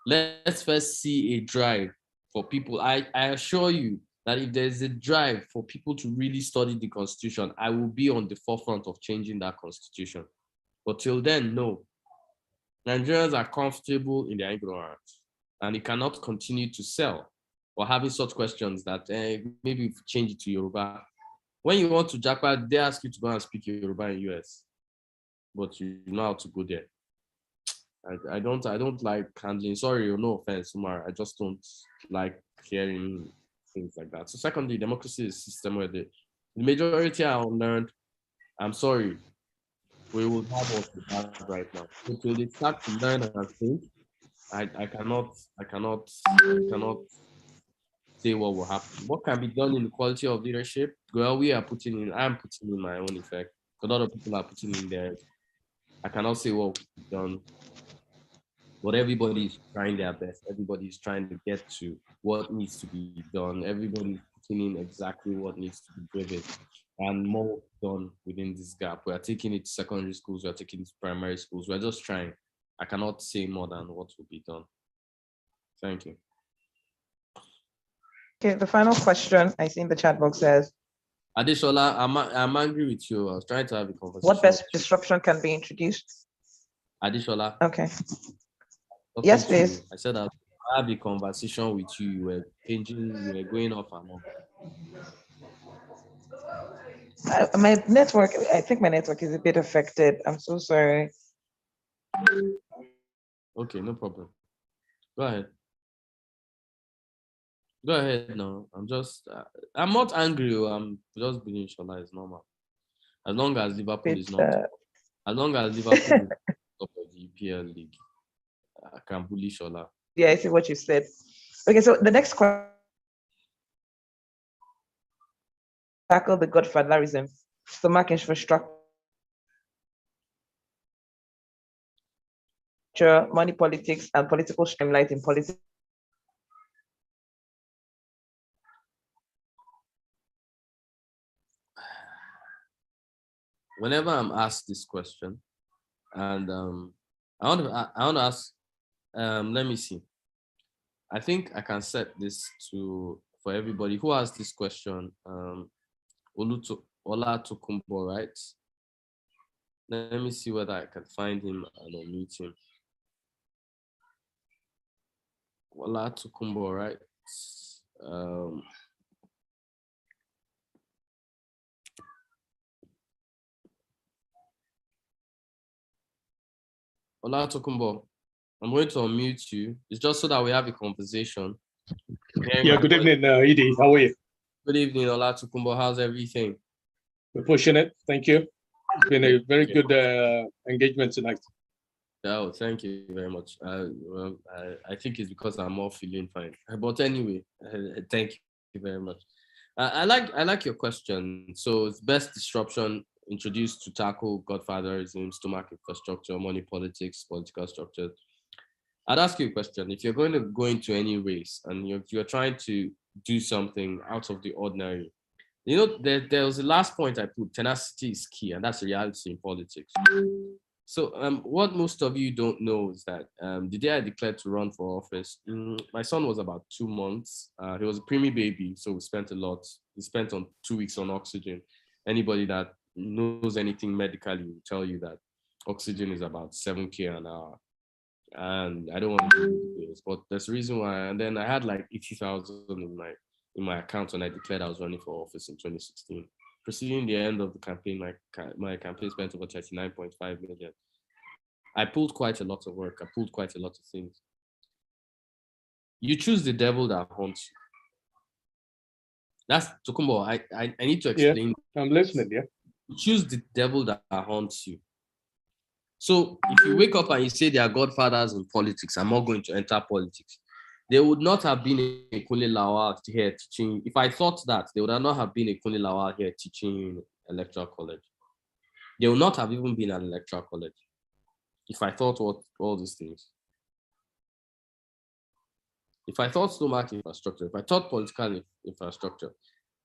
Let's first see a drive for people. I assure you that if there's a drive for people to really study the constitution, I will be on the forefront of changing that constitution. But till then, no. Nigerians are comfortable in their ignorance, and it cannot continue to sell or having such questions that maybe if change it to Yoruba. When you want to jackpot, they ask you to go and speak Yoruba in US, but you know how to go there. I don't like handling. Sorry, no offense, Umar. I just don't like hearing things like that. So secondly, democracy is a system where the majority are unlearned. I'm sorry, we will have what we have right now. Until they start to learn and think, I cannot say what will happen. What can be done in the quality of leadership? Well, I'm putting in my own effect. A lot of people are putting in theirs. I cannot say what will be done, but everybody is trying their best. Everybody is trying to get to what needs to be done. Everybody is putting in exactly what needs to be driven, and more done within this gap. We are taking it to secondary schools. We are taking it to primary schools. We're just trying. I cannot say more than what will be done. Thank you. Okay, the final question I see in the chat box says, Adeshola, I'm angry with you. I was trying to have a conversation. what best disruption can be introduced? Adeshola. Okay. Yes, please. I said I'll have a conversation with you. You were changing, you were going off and on. My network, I think my network is a bit affected. I'm so sorry. Okay, no problem. Go ahead. Go ahead now. I'm not angry. I'm just being Shola. It's normal. As long as Liverpool is not, as long as Liverpool is top of the EPL league, I can bully Shola. Yeah, I see what you said. Okay, so the next question, tackle the godfatherism, stomach infrastructure, money politics, and political streamlight in politics. Whenever I'm asked this question, and I want to ask, let me see. I think I can set this for everybody who asked this question. Ola Tokumbo, right? Let me see whether I can find him and unmute him. Ola Tokumbo, right? Ola Tokumbo, I'm going to unmute you. It's just so that we have a conversation. Yeah, good evening, Edie. How are you? Good evening, Ola Tokumbo. How's everything? We're pushing it. Thank you. It's been a very good engagement tonight. Oh, thank you very much. Well, I think it's because I'm all feeling fine. But anyway, thank you very much. I like your question. So it's best disruption introduced to tackle godfatherism, stomach infrastructure, money politics, political structure. I'd ask you a question. If you're going to go into any race and you're trying to do something out of the ordinary, you know, there was the last point I put, tenacity is key, and that's the reality in politics. So what most of you don't know is that the day I declared to run for office, my son was about 2 months. He was a preemie baby, so we spent a lot. He spent on 2 weeks on oxygen. Anybody that knows anything medically will tell you that oxygen is about 7K an hour. And I don't want to do this, but there's a reason why. And then I had like 80,000 in my account when I declared I was running for office in 2016. Preceding the end of the campaign, my campaign spent over 39.5 million. I pulled quite a lot of work. I pulled quite a lot of things. You choose the devil that haunts you. That's Tokumbo. I need to explain. Yeah, I'm listening. Yeah. You choose the devil that haunts you. So if you wake up and you say they are godfathers in politics, I'm not going to enter politics. There would not have been a Kunle Lawal here teaching. If I thought that, there would not have been a Kunle Lawal here teaching electoral college. There would not have even been an electoral college if I thought all these things. If I thought stomach infrastructure, if I thought political infrastructure,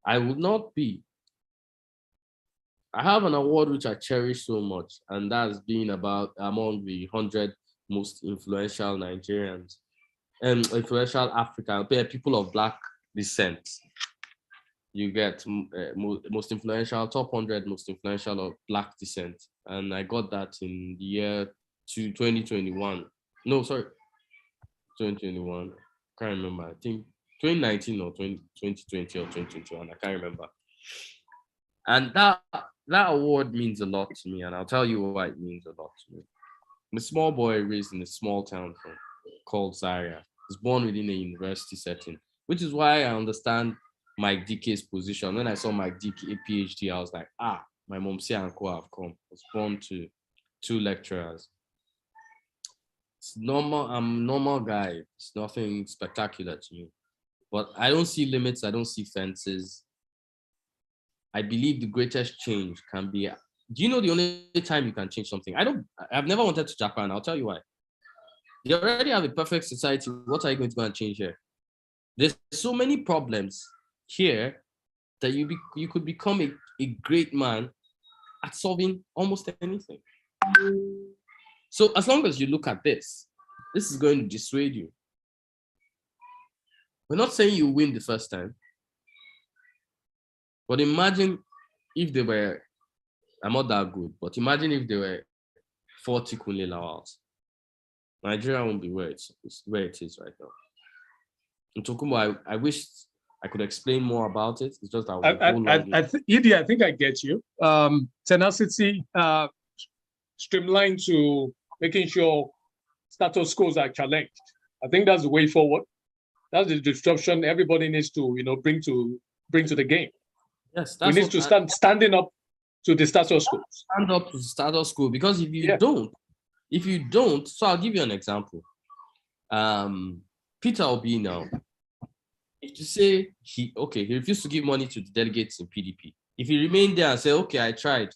I would not be. I have an award which I cherish so much, and that's being about among the 100 most influential Nigerians and influential African people of Black descent. You get most influential, top 100 most influential of Black descent. And I got that in the year 2021. No, sorry, 2021. Can't remember. I think 2019 or 2020 or 2021. I can't remember. And that award means a lot to me, and I'll tell you why it means a lot to me. I'm a small boy raised in a small town called Zaria. I was born within a university setting, which is why I understand Mike Dike's position. When I saw Mike Dike, a PhD, I was like, my mom and co have come. I was born to 2 lecturers. It's normal. I'm a normal guy. It's nothing spectacular to me. But I don't see limits. I don't see fences. I believe the greatest change can be. Do you know the only time you can change something? I've never wanted to Japan. I'll tell you why. They already have a perfect society. What are you going to go and change here? There's so many problems here that you could become a great man at solving almost anything. So as long as you look at this is going to dissuade you. We're not saying you win the first time, but imagine if they were, I'm not that good, but imagine if there were 40 Kunle Lawals. Nigeria won't be where it is right now. In Tokumbo, I wish I could explain more about it. It's just that I think I get you. Tenacity, streamlined to making sure status quos are challenged. I think that's the way forward. That's the disruption everybody needs to, bring to the game. Yes, we need to standing up to the status quo. Stand up to the status quo, because if you don't, so I'll give you an example. Peter Obi now, if you say he refused to give money to the delegates in PDP, if he remained there and say, okay, I tried,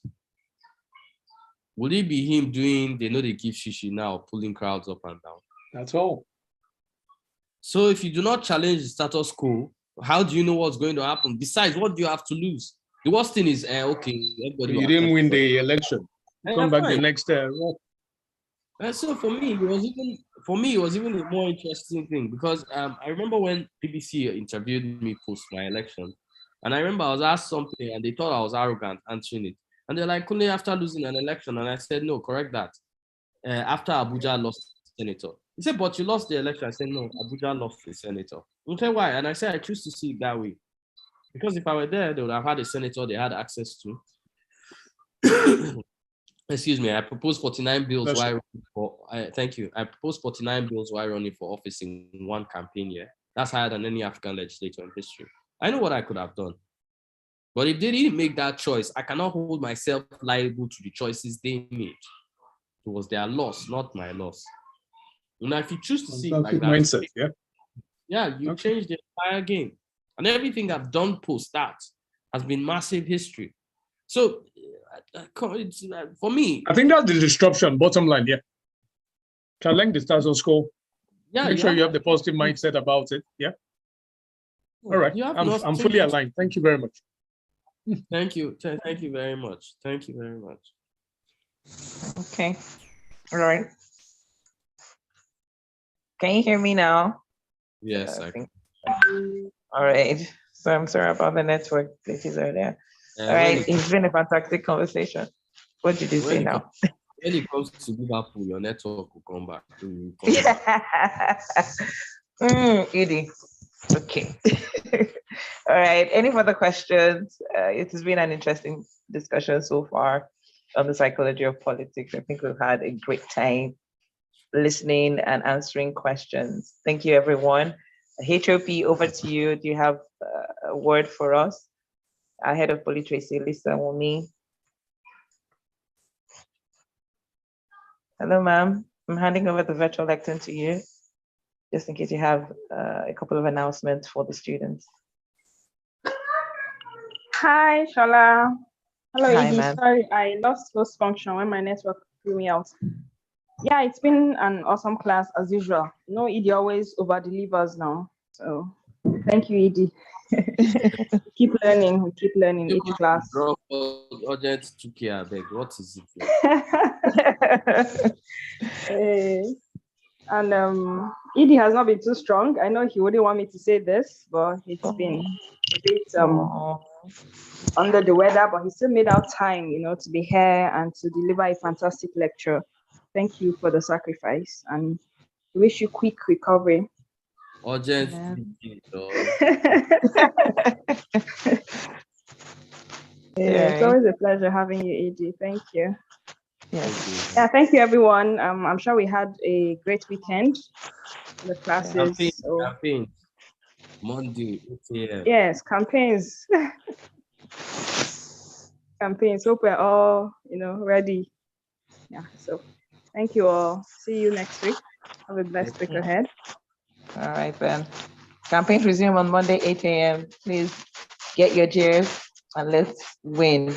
would it be him doing, they know they give shishi now, pulling crowds up and down? That's all. So if you do not challenge the status quo, how do you know what's going to happen? Besides, what do you have to lose? The worst thing is, everybody. You didn't win the election. You come back the next. So for me, it was even a more interesting thing, because I remember when BBC interviewed me post my election, and I remember I was asked something and they thought I was arrogant answering it, and they're like, "Kunle, after losing an election," and I said, "No, correct that. After Abuja lost the senator." He said, "But you lost the election." I said, "No, Abuja lost the senator." Okay, why? And I said, "I choose to see it that way, because if I were there, they would have had a senator they had access to." Excuse me, I proposed 49 bills while running for, thank you. I proposed 49 bills while running for office in one campaign year. That's higher than any African legislator in history. I know what I could have done. But if they didn't make that choice, I cannot hold myself liable to the choices they made. It was their loss, not my loss. If you choose to see it like that, mindset, you change the entire game. And everything I've done post that has been massive history. So, for me, I think that's the disruption. Bottom line, challenge the status quo. Make sure you have the positive mindset about it. All right. I'm fully aligned. Thank you very much. Thank you. Thank you very much. Thank you very much. Okay. All right. Can you hear me now? Yes, I I think. All right. So I'm sorry about the network glitches earlier. All right. It's been a fantastic conversation. What did you say now? When it comes to Liverpool, your network will come back. Will come back. Edie. Okay. All right. Any further questions? It has been an interesting discussion so far on the psychology of politics. I think we've had a great time listening and answering questions. Thank you, everyone. HOP, over to you. Do you have a word for us? Our head of Tracy, Lisa Wumi. Hello, ma'am. I'm handing over the virtual lectern to you, just in case you have a couple of announcements for the students. Hi, Shola. Hello, Hi, Edie. ma'am. Sorry, I lost host function when my network threw me out. Yeah, it's been an awesome class as usual. Edie always over delivers now. So thank you, Edie. Keep learning. We keep learning each class. Drop urgent 2K, I beg. What is it? And Edie has not been too strong. I know he wouldn't want me to say this, but it's been a bit under the weather, but he still made out time, to be here and to deliver a fantastic lecture. Thank you for the sacrifice, and we wish you quick recovery. Urgent. It's always a pleasure having you, Edie. Thank you. Yes. Yeah, thank you, everyone. I'm sure we had a great weekend. The classes. Campaign. Monday, 8 a.m. Yes, campaigns. Campaigns. Hope we're all, ready. Yeah. So, thank you all. See you next week. Have a blessed week ahead. All right, then. Campaigns resume on Monday, 8 a.m. Please get your cheers and let's win.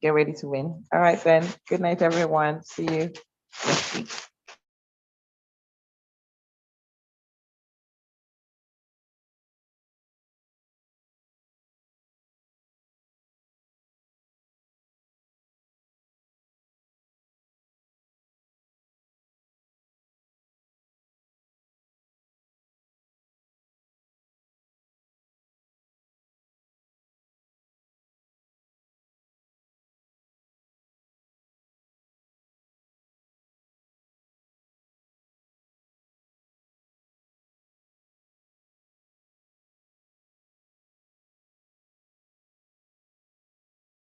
Get ready to win. All right, then. Good night, everyone. See you next week.